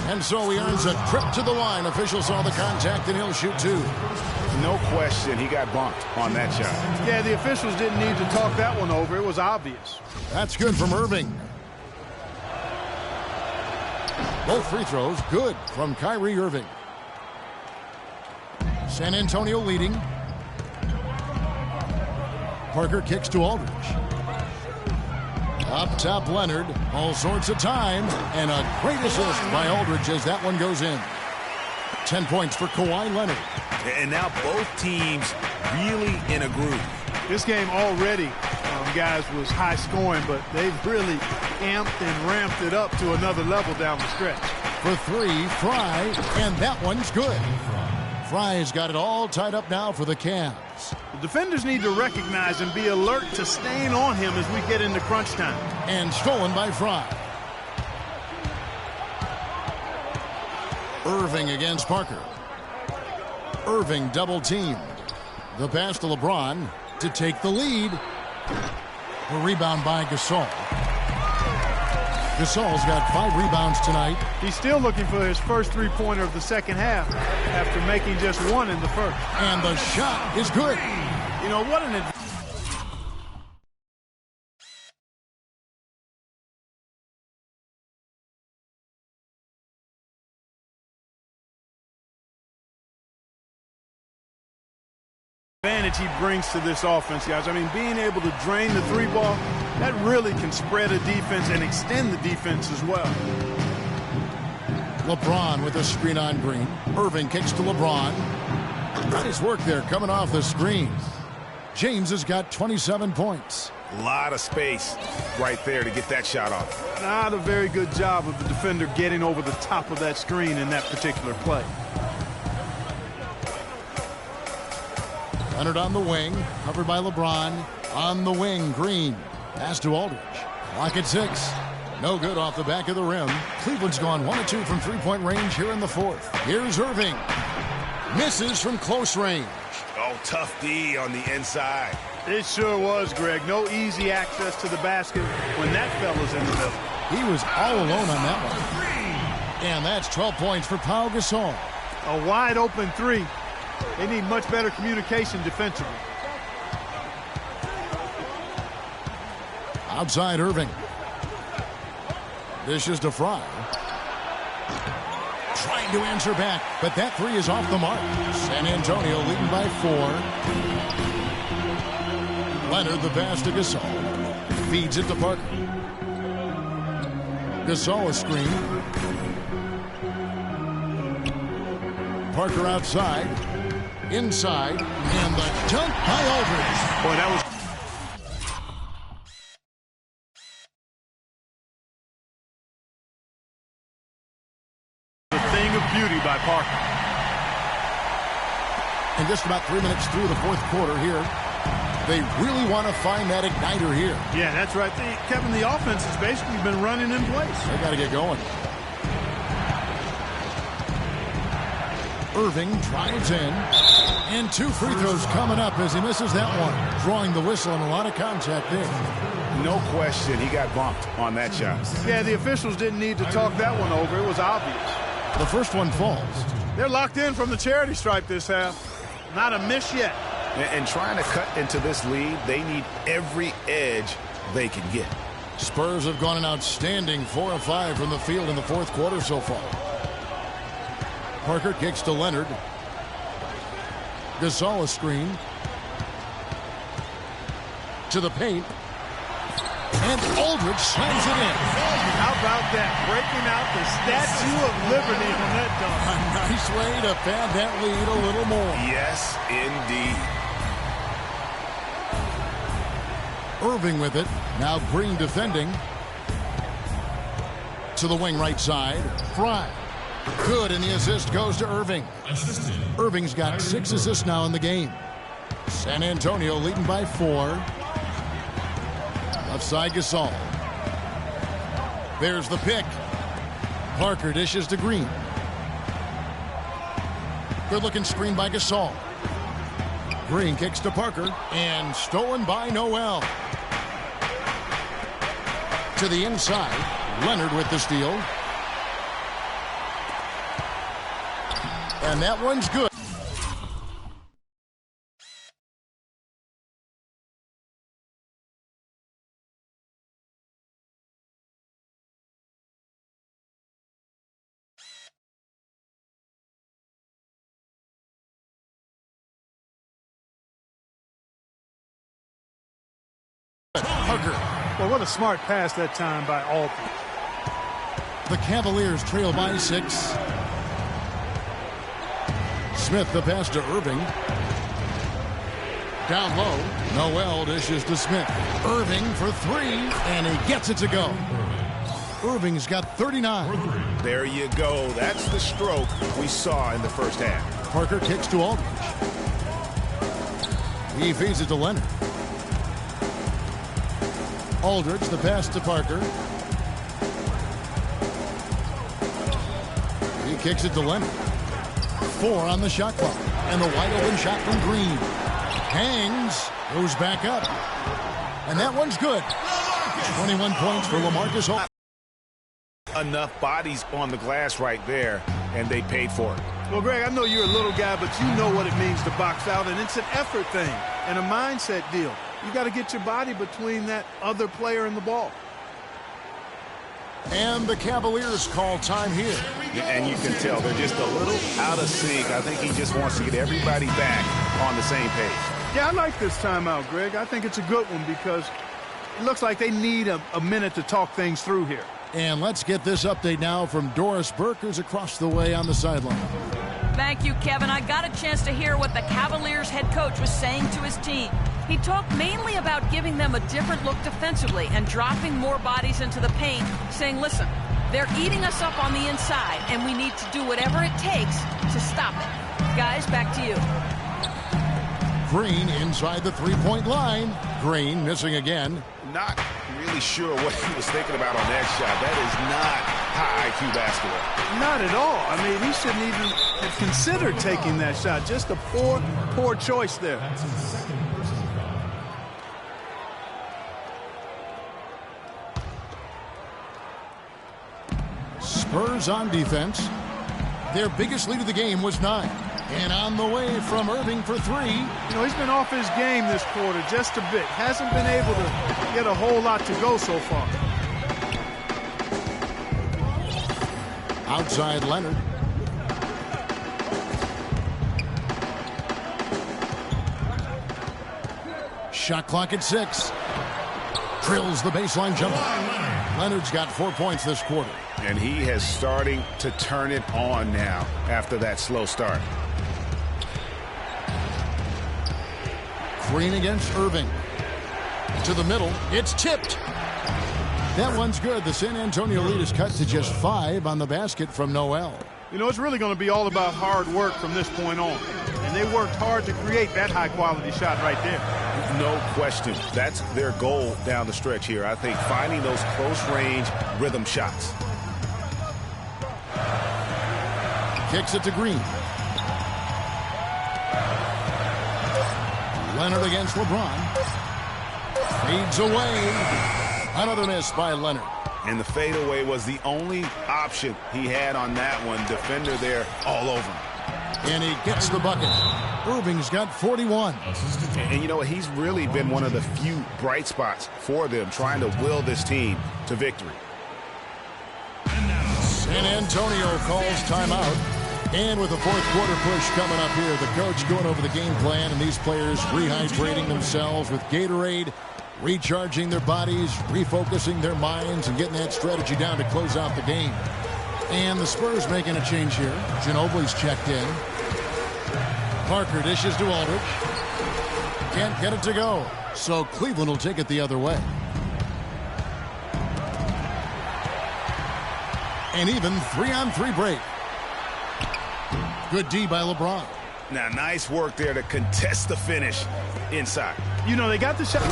And so he earns a trip to the line. Officials saw the contact, and he'll shoot 2. No question, he got bumped on that shot. Yeah, the officials didn't need to talk that one over. It was obvious. That's good from Irving. Both free throws good from Kyrie Irving. San Antonio leading. Parker kicks to Aldridge. Up top, Leonard. All sorts of time. And a great assist by Aldridge as that one goes in. 10 points for Kawhi Leonard. And now both teams really in a groove. This game already, guys, was high scoring, but they've really amped and ramped it up to another level down the stretch. For 3, Frye, and that one's good. Frye's got it all tied up now for the Cavs. The defenders need to recognize and be alert to staying on him as we get into crunch time. And stolen by Frye. Irving against Parker. Irving double teamed. The pass to LeBron to take the lead. A rebound by Gasol. Gasol's got 5 rebounds tonight. He's still looking for his first three-pointer of the second half after making just 1 in the first. And the shot is good. You know, what an advantage he brings to this offense, guys. I mean, being able to drain the 3-ball, that really can spread a defense and extend the defense as well. LeBron with a screen on Green. Irving kicks to LeBron. Nice work there coming off the screen. James has got 27 points. A lot of space right there to get that shot off. Not a very good job of the defender getting over the top of that screen in that particular play. Leonard on the wing, covered by LeBron. On the wing, Green. Pass to Aldridge. Clock at 6. No good off the back of the rim. Cleveland's gone 1 of 2 from three-point range here in the fourth. Here's Irving. Misses from close range. Oh, tough D on the inside. It sure was, Greg. No easy access to the basket when that fella's in the middle. He was all alone on that one. And that's 12 points for Pau Gasol. A wide open 3. They need much better communication defensively. Outside Irving. Dishes to Frye. Trying to answer back, but that 3 is off the mark. San Antonio leading by 4. Leonard the pass to Gasol. Feeds it to Parker. Gasol a screen. Parker outside. Inside. And the dunk by Aldridge. Boy, that was... beauty by Parker. And just about 3 minutes through the fourth quarter here, they really want to find that igniter here. Yeah, that's right. Kevin, the offense has basically been running in place. They got to get going. Irving drives in, and 2 free throws coming up as he misses that one. Drawing the whistle and a lot of contact there. No question, he got bumped on that shot. Yeah, the officials didn't need to talk that one over. It was obvious. The first one falls. They're locked in from the charity stripe this half. Not a miss yet. And trying to cut into this lead, they need every edge they can get. Spurs have gone an outstanding 4 of 5 from the field in the fourth quarter so far. Parker kicks to Leonard. Gasol a screen. To the paint. And Aldridge slams it in. How about that? Breaking out the Statue of Liberty on that dunk. A nice way to pad that lead a little more. Yes, indeed. Irving with it. Now Green defending. To the wing right side. Fry. Good, and the assist goes to Irving. Irving's got 6 assists now in the game. San Antonio leading by 4. Left side Gasol. There's the pick. Parker dishes to Green. Good looking screen by Gasol. Green kicks to Parker and stolen by Noel. To the inside. Leonard with the steal. And that one's good. Parker. Well, what a smart pass that time by Aldridge. The Cavaliers trail by 6. Smith the pass to Irving. Down low. Noel dishes to Smith. Irving for 3, and he gets it to go. Irving's got 39. There you go. That's the stroke we saw in the first half. Parker kicks to Aldridge. He feeds it to Leonard. Aldridge, the pass to Parker. He kicks it to Leonard. 4 on the shot clock. And the wide open shot from Green. Hangs. Goes back up. And that one's good. 21 points for LaMarcus Aldridge. Enough bodies on the glass right there, and they paid for it. Well, Greg, I know you're a little guy, but you know what it means to box out, and it's an effort thing and a mindset deal. You got to get your body between that other player and the ball. And the Cavaliers call time here. And you can tell they're just a little out of sync. I think he just wants to get everybody back on the same page. Yeah, I like this timeout, Greg. I think it's a good one because it looks like they need a minute to talk things through here. And let's get this update now from Doris Burke, who's across the way on the sideline. Thank you, Kevin. I got a chance to hear what the Cavaliers head coach was saying to his team. He talked mainly about giving them a different look defensively and dropping more bodies into the paint, saying, listen, they're eating us up on the inside, and we need to do whatever it takes to stop it. Guys, back to you. Green inside the three-point line. Green missing again. Not really sure what he was thinking about on that shot. That is not high IQ basketball. Not at all. I mean, he shouldn't even have considered taking that shot. Just a poor choice there. Spurs on defense. Their biggest lead of the game was 9. And on the way from Irving for 3. You know, he's been off his game this quarter just a bit. Hasn't been able to get a whole lot to go so far. Outside Leonard. Shot clock at 6. Drills the baseline jumper. Leonard's got 4 points this quarter. And he is starting to turn it on now after that slow start. Green against Irving. To the middle. It's tipped. That one's good. The San Antonio lead is cut to just 5 on the basket from Noel. You know, it's really going to be all about hard work from this point on. And they worked hard to create that high-quality shot right there. No question. That's their goal down the stretch here. I think finding those close-range rhythm shots. Kicks it to Green. Leonard against LeBron. Fades away. Another miss by Leonard. And the fadeaway was the only option he had on that one. Defender there all over him. And he gets the bucket. Irving's got 41. And you know what? He's really been one of the few bright spots for them, trying to will this team to victory. San Antonio calls timeout. And with the fourth quarter push coming up here, the coach going over the game plan, and these players rehydrating themselves with Gatorade, recharging their bodies, refocusing their minds, and getting that strategy down to close out the game. And the Spurs making a change here. Ginobili's checked in. Parker dishes to Aldridge. Can't get it to go. So Cleveland will take it the other way. And even 3-on-3 break. Good D by LeBron. Now, nice work there to contest the finish inside. You know, they got the shot.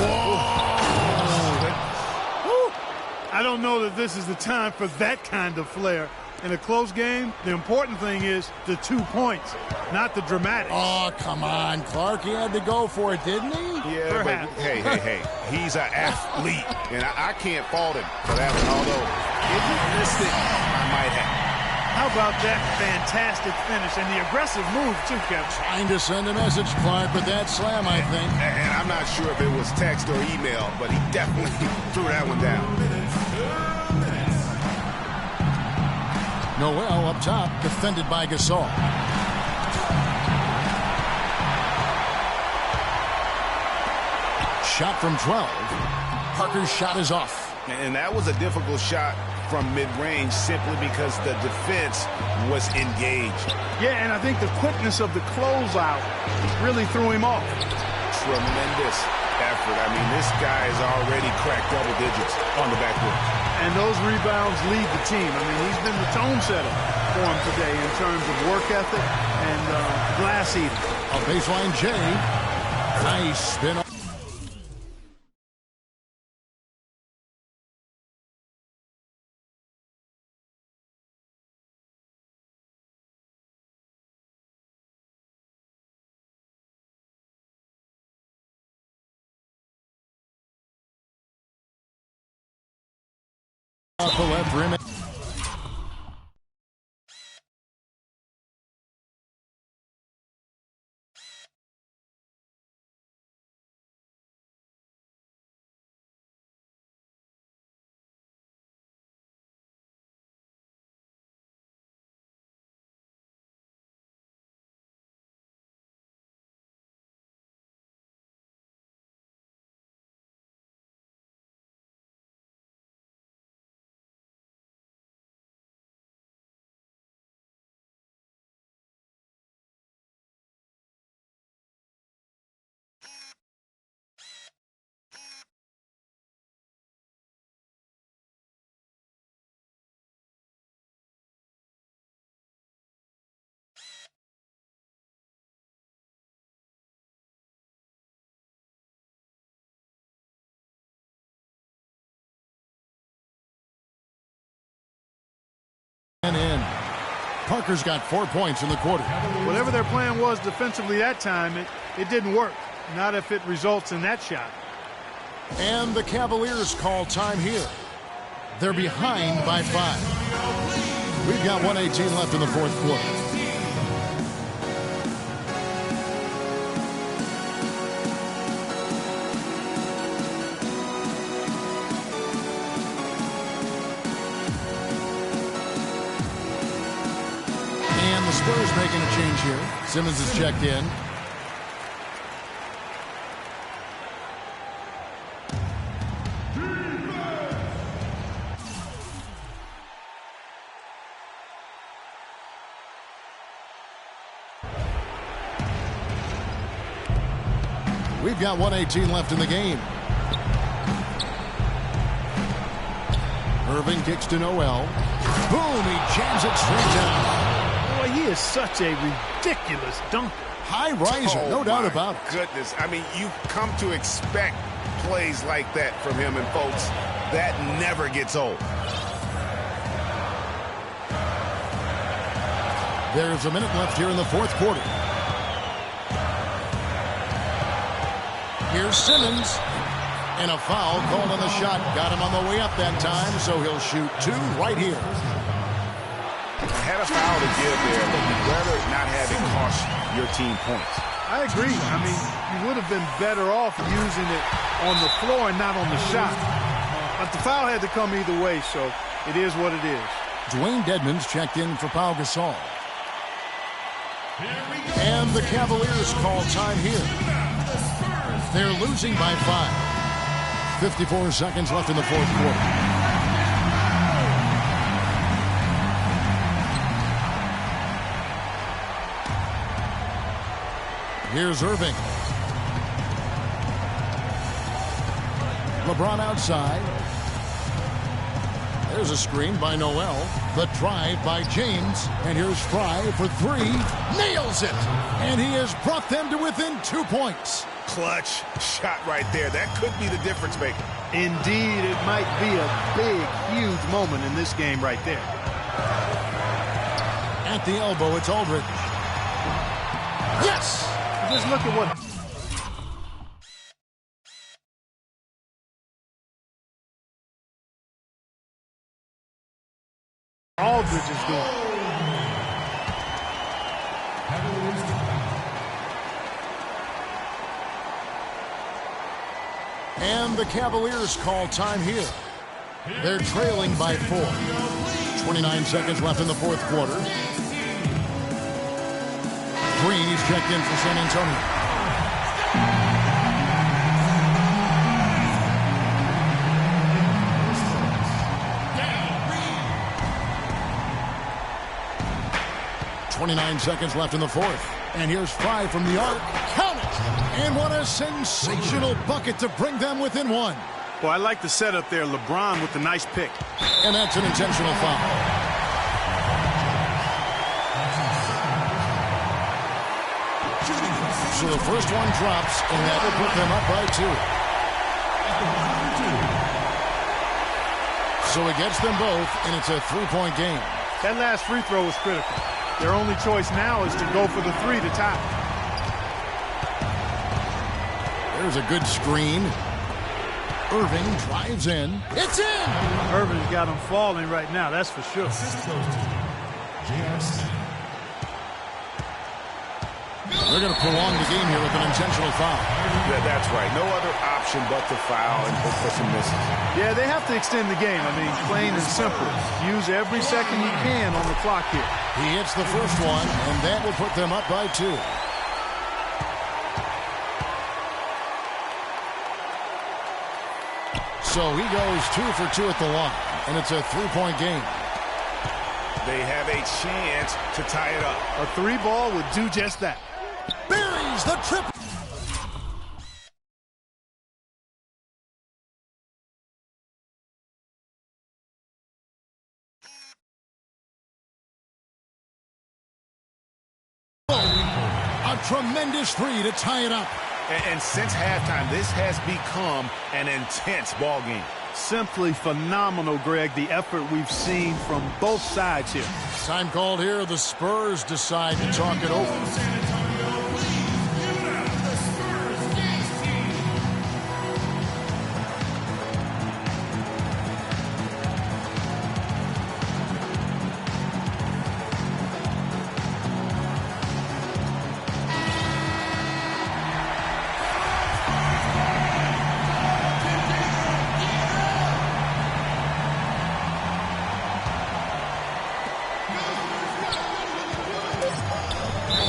I don't know that this is the time for that kind of flair. In a close game, the important thing is the 2 points, not the dramatics. Oh, come on, Clark. He had to go for it, didn't he? Yeah, perhaps. But hey. He's an athlete, and I can't fault him for that one. Although, if he missed it, I might have. How about that fantastic finish and the aggressive move, too, Kevin? Trying to send a message, Clark, with that slam, I think. And I'm not sure if it was text or email, but he definitely threw that one down. Noel up top, defended by Gasol. Shot from 12. Parker's shot is off. And that was a difficult shot from mid-range simply because the defense was engaged. Yeah, and I think the quickness of the closeout really threw him off. Tremendous effort. I mean, this guy has already cracked double digits on the backboard. And those rebounds lead the team. I mean, he's been the tone setter for him today in terms of work ethic and glass eating. A baseline J. Nice spin. Off the left rim. And in. Parker's got 4 points in the quarter. Whatever their plan was defensively that time, it didn't work. Not if it results in that shot. And the Cavaliers call time here. They're behind by 5. We've got 1:18 left in the fourth quarter. Spurs making a change here. Simmons is checked in. We've got 1:18 left in the game. Irving kicks to Noel. Boom, he jams it straight down. He is such a ridiculous dunker. High riser, no doubt about it. Goodness, I mean, you come to expect plays like that from him, and folks, that never gets old. There's a minute left here in the fourth quarter. Here's Simmons. And a foul called on the shot. Got him on the way up that time, so he'll shoot 2 right here. Had a foul to give there, but you'd rather not have it cost your team points. I agree. I mean, you would have been better off using it on the floor and not on the shot. But the foul had to come either way, so it is what it is. Dwayne Dedmon's checked in for Pau Gasol. And the Cavaliers call time here. They're losing by 5. 54 seconds left in the fourth quarter. Here's Irving. LeBron outside. There's a screen by Noel. The drive by James. And here's Fry for 3. Nails it! And he has brought them to within 2 points. Clutch shot right there. That could be the difference maker. Indeed, it might be a big, huge moment in this game right there. At the elbow, it's Aldridge. Yes! Just look at what... Aldridge is doing. And the Cavaliers call time here. They're trailing by 4. 29 seconds left in the fourth quarter. Green, he's checked in for San Antonio. .29 seconds left in the fourth. And here's 5 from the arc. Count it! And what a sensational bucket to bring them within 1. Well, I like the setup there. LeBron with the nice pick. And that's an intentional foul. So the first one drops, and that will put them up by 2. So it gets them both, and it's a 3-point game. That last free throw was critical. Their only choice now is to go for the 3 to tie. There's a good screen. Irving drives in. It's in! Irving's got him falling right now, that's for sure. They're going to prolong the game here with an intentional foul. That's right. No other option but to foul and hope for some misses. Yeah, they have to extend the game. I mean, plain and simple. Use every second you can on the clock here. He hits the first one, and that will put them up by 2. So he goes 2 for 2 at the line, and it's a 3-point game. They have a chance to tie it up. A 3 ball would do just that. Buries the triple. A tremendous 3 to tie it up. And since halftime, this has become an intense ball game. Simply phenomenal, Greg, the effort we've seen from both sides here. Time called here. The Spurs decide to talk it over.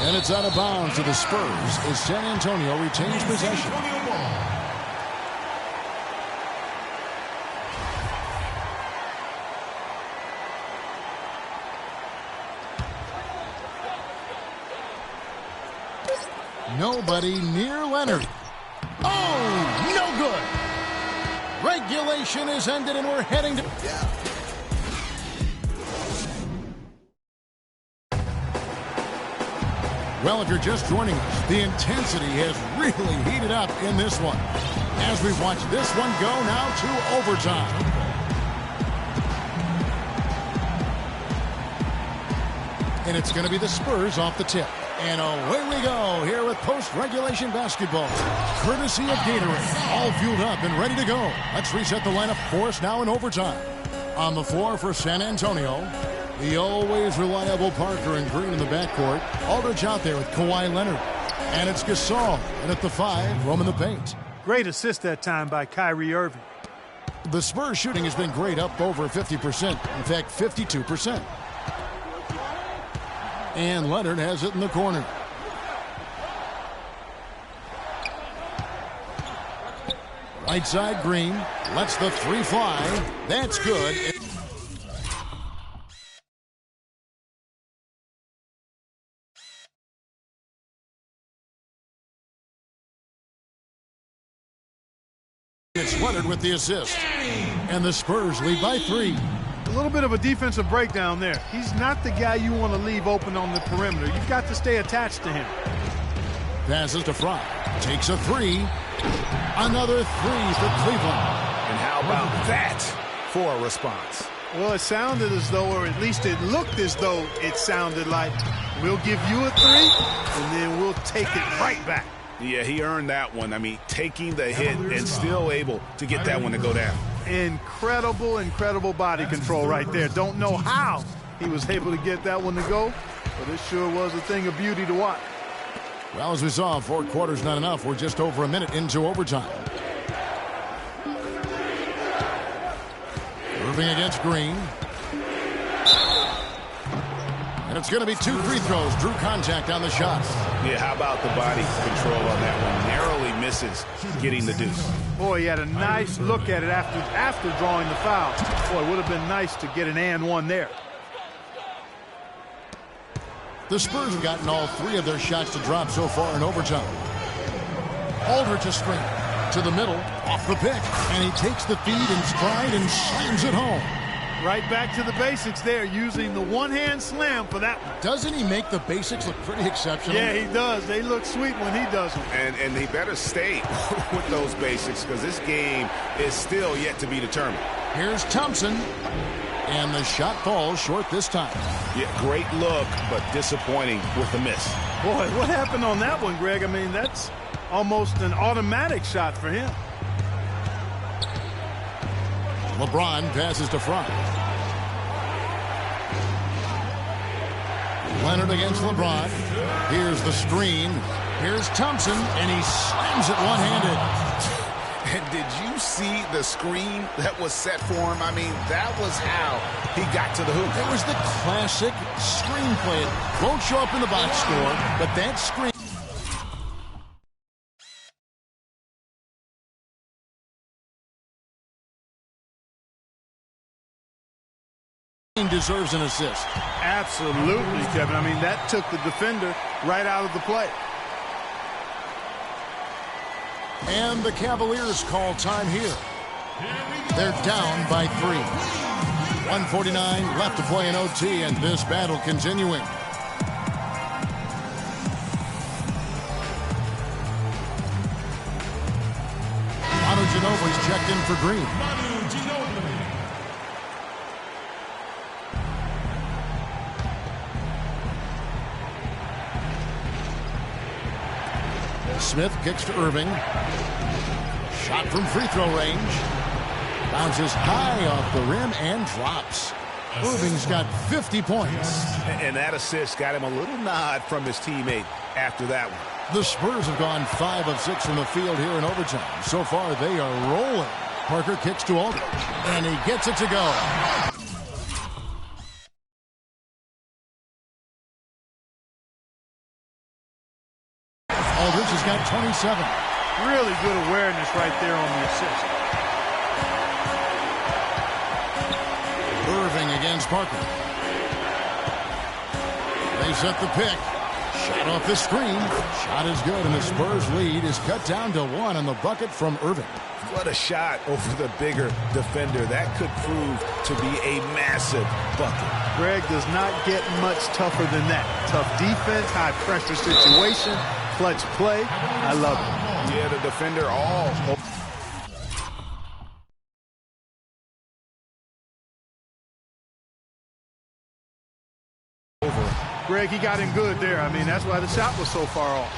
And it's out of bounds to the Spurs as San Antonio retains possession. Nobody near Leonard. Oh, no good. Regulation is ended and we're heading to... Well, if you're just joining us, the intensity has really heated up in this one. As we watch this one go now to overtime. And it's going to be the Spurs off the tip. And away we go here with post-regulation basketball. Courtesy of Gatorade. All fueled up and ready to go. Let's reset the lineup for us now in overtime. On the floor for San Antonio, The always reliable Parker and Green in the backcourt. Aldridge out there with Kawhi Leonard. And it's Gasol. And at the 5, roaming the paint. Great assist that time by Kyrie Irving. The Spurs shooting has been great, up over 50%. In fact, 52%. And Leonard has it in the corner. Right side, Green. Lets the 3 fly. That's good. It's Leonard with the assist. And the Spurs lead by 3. A little bit of a defensive breakdown there. He's not the guy you want to leave open on the perimeter. You've got to stay attached to him. Passes to Fry. Takes a 3. Another 3 for Cleveland. And how about that for a response? Well, it sounded as though, or at least it looked as though it sounded like, we'll give you a 3, and then we'll take it right back. Yeah, he earned that one. I mean, taking the hit and still able to get that one to go down. Incredible, incredible body control right there. Don't know how he was able to get that one to go, but it sure was a thing of beauty to watch. Well, as we saw, 4 quarters not enough. We're just over a minute into overtime. Irving against Green. And it's going to be 2 free throws. Drew contact on the shot. Yeah, how about the body control on that one? Narrowly misses getting the deuce. Boy, he had a nice look at it after drawing the foul. Boy, it would have been nice to get an and one there. The Spurs have gotten all 3 of their shots to drop so far in overtime. Aldridge a screen to the middle, off the pick, and he takes the feed in stride and slams it home. Right back to the basics there, using the one-hand slam for that one. Doesn't he make the basics look pretty exceptional? Yeah, he does. They look sweet when he does them. And he better stay with those basics because this game is still yet to be determined. Here's Thompson. And the shot falls short this time. Yeah, great look, but disappointing with the miss. Boy, what happened on that one, Greg? I mean, that's almost an automatic shot for him. LeBron passes to Fry. Leonard against LeBron. Here's the screen. Here's Thompson, and he slams it one-handed. And did you see the screen that was set for him? I mean, that was how he got to the hoop. It was the classic screen play. It won't show up in the box score, but that screen deserves an assist. Absolutely, Kevin. I mean, that took the defender right out of the play. And the Cavaliers call time here. They're down by 3. 1:49 left to play in OT, and this battle continuing. Manu Ginobili's checked in for Green. Smith kicks to Irving. Shot from free throw range. Bounces high off the rim and drops. Irving's got 50 points. And that assist got him a little nod from his teammate after that one. The Spurs have gone 5 of 6 from the field here in overtime. So far, they are rolling. Parker kicks to Aldridge, and he gets it to go. Aldridge has got 27. Really good awareness right there on the assist. Irving against Parker. They set the pick. Shot off the screen. Shot is good, and the Spurs lead is cut down to 1 on the bucket from Irving. What a shot over the bigger defender. That could prove to be a massive bucket. Greg does not get much tougher than that. Tough defense, high pressure situation, clutch play. I love it. Yeah, the defender all. Greg, he got him good there. I mean, that's why the shot was so far off.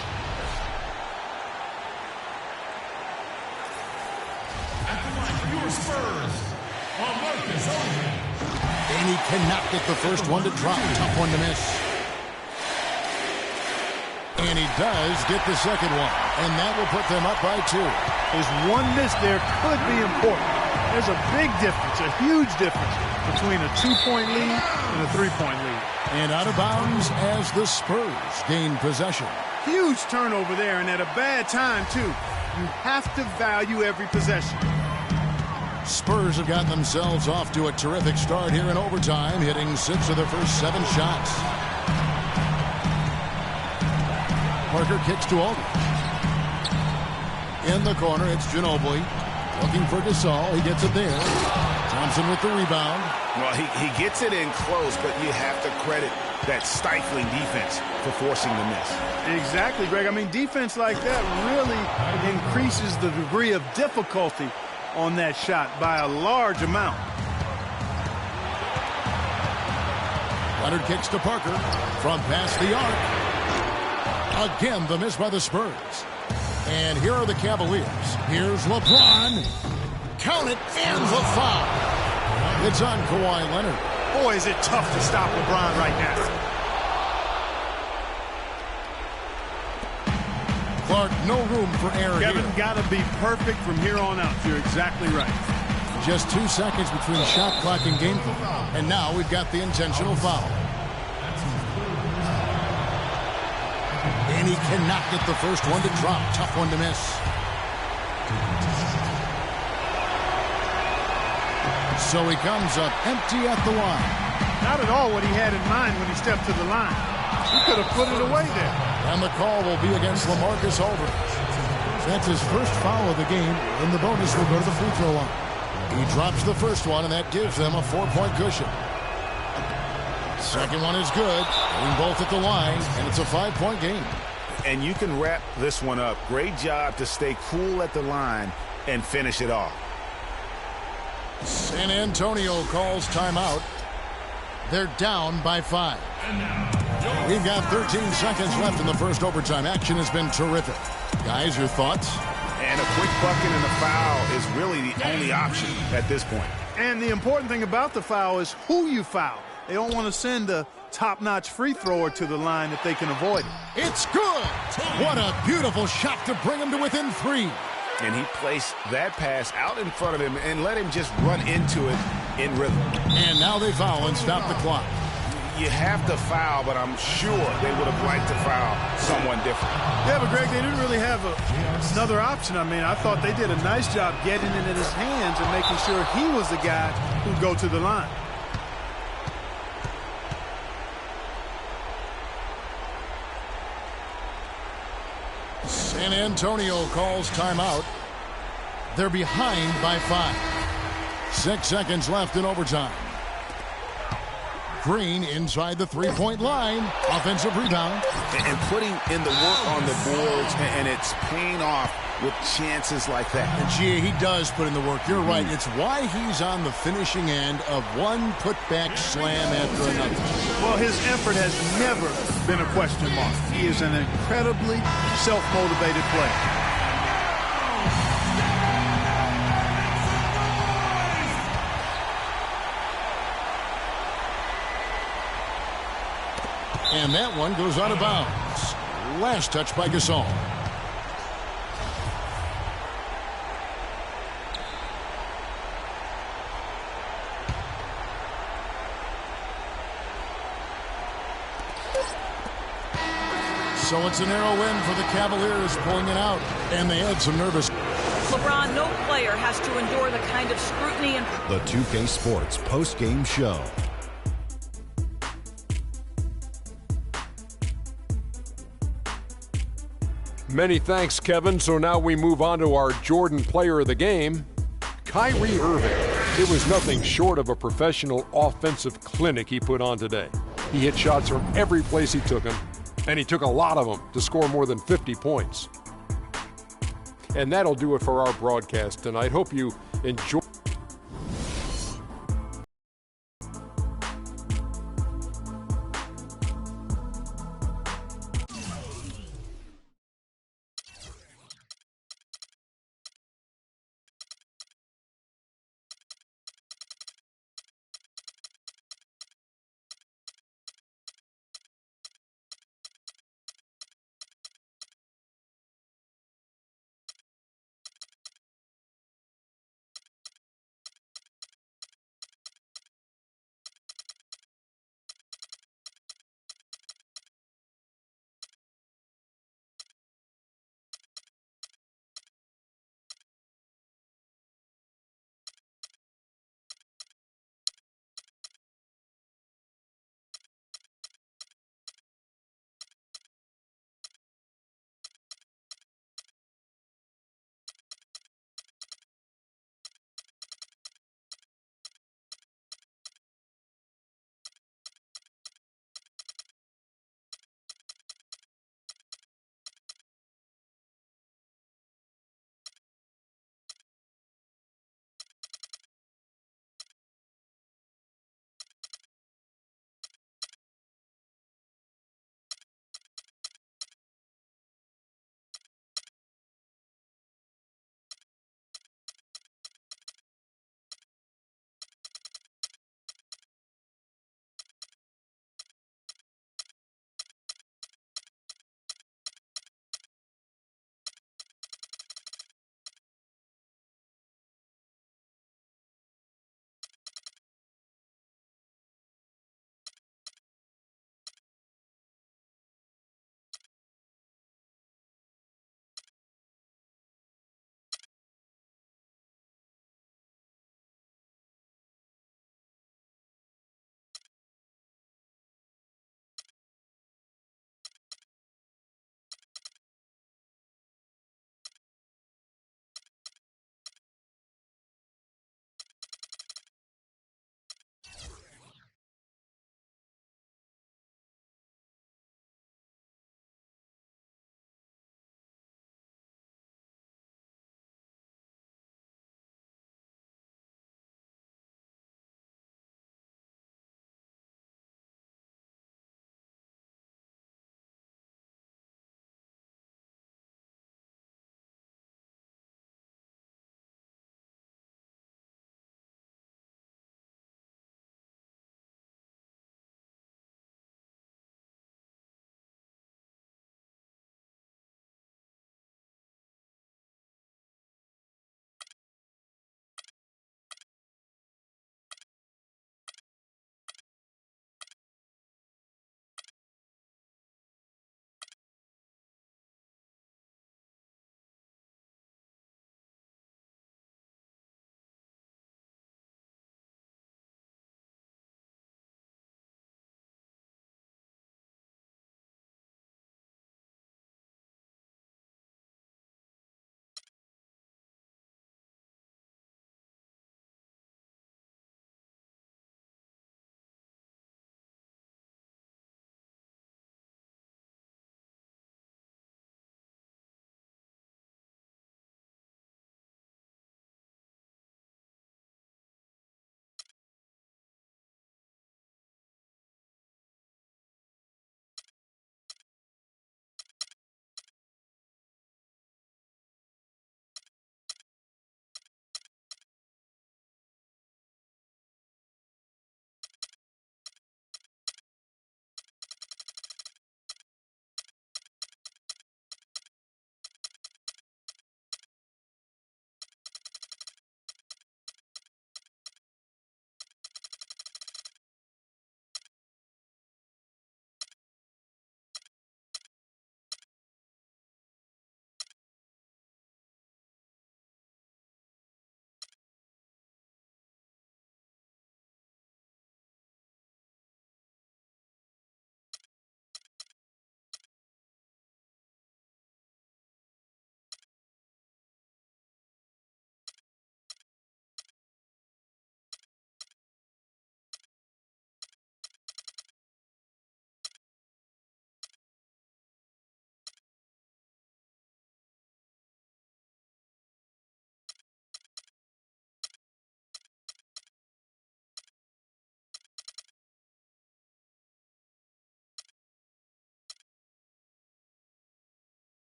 At the line for your Spurs, Marcus Aldridge. And he cannot get the first one to drop. Tough one to miss. And he does get the second one. And that will put them up by 2. His one miss there could be important. There's a big difference, a huge difference between a 2-point lead and a 3-point lead. And out of bounds as the Spurs gain possession. Huge turnover there, and at a bad time, too. You have to value every possession. Spurs have gotten themselves off to a terrific start here in overtime, hitting 6 of their first 7 shots. Parker kicks to Aldridge. In the corner, it's Ginobili. Looking for Gasol. He gets it there. Thompson with the rebound. Well, he gets it in close, but you have to credit that stifling defense for forcing the miss. Exactly, Greg. I mean, defense like that really increases the degree of difficulty on that shot by a large amount. Leonard kicks to Parker from past the arc. Again, the miss by the Spurs. And here are the Cavaliers. Here's LeBron. Count it, and the foul. It's on Kawhi Leonard. Boy, is it tough to stop LeBron right now. Clark, no room for error Kevin, here. got to be perfect from here on out. You're exactly right. Just 2 seconds between shot clock and game clock. And now we've got the intentional foul. And he cannot get the first one to drop. Tough one to miss. So he comes up empty at the line. Not at all what he had in mind when he stepped to the line. He could have put it away there. And the call will be against LaMarcus Aldridge. That's his first foul of the game, and the bonus will go to the free throw line. He drops the first one, and that gives them a 4-point cushion. Second one is good. Getting both at the line, and it's a 5-point game. And you can wrap this one up. Great job to stay cool at the line and finish it off. San Antonio calls timeout. They're down by 5. We've got 13 seconds left in the first overtime. Action has been terrific. Guys, your thoughts? And a quick bucket and a foul is really the only option at this point. And the important thing about the foul is who you foul. They don't want to send a top-notch free thrower to the line if they can avoid it. It's good! What a beautiful shot to bring him to within 3. And he placed that pass out in front of him and let him just run into it in rhythm. And now they foul and stop the clock. You have to foul, but I'm sure they would have liked to foul someone different. Yeah, but Greg, they didn't really have another option. I mean, I thought they did a nice job getting it in his hands and making sure he was the guy who'd go to the line. San Antonio calls timeout. They're behind by 5. 6 seconds left in overtime. Green inside the 3-point line. Offensive rebound. And putting in the work on the boards, and it's paying off with chances like that. And Gia, he does put in the work. You're right. It's why he's on the finishing end of one putback slam after another. Well, his effort has never been a question mark. He is an incredibly self-motivated player. And that one goes out of bounds. Last touch by Gasol. So it's a narrow win for the Cavaliers, pulling it out. And they had some nervous. LeBron, no player has to endure the kind of scrutiny and The 2K Sports post-game show. Many thanks, Kevin. So now we move on to our Jordan player of the game, Kyrie Irving. It was nothing short of a professional offensive clinic he put on today. He hit shots from every place he took them, and he took a lot of them to score more than 50 points. And that'll do it for our broadcast tonight. Hope you enjoy.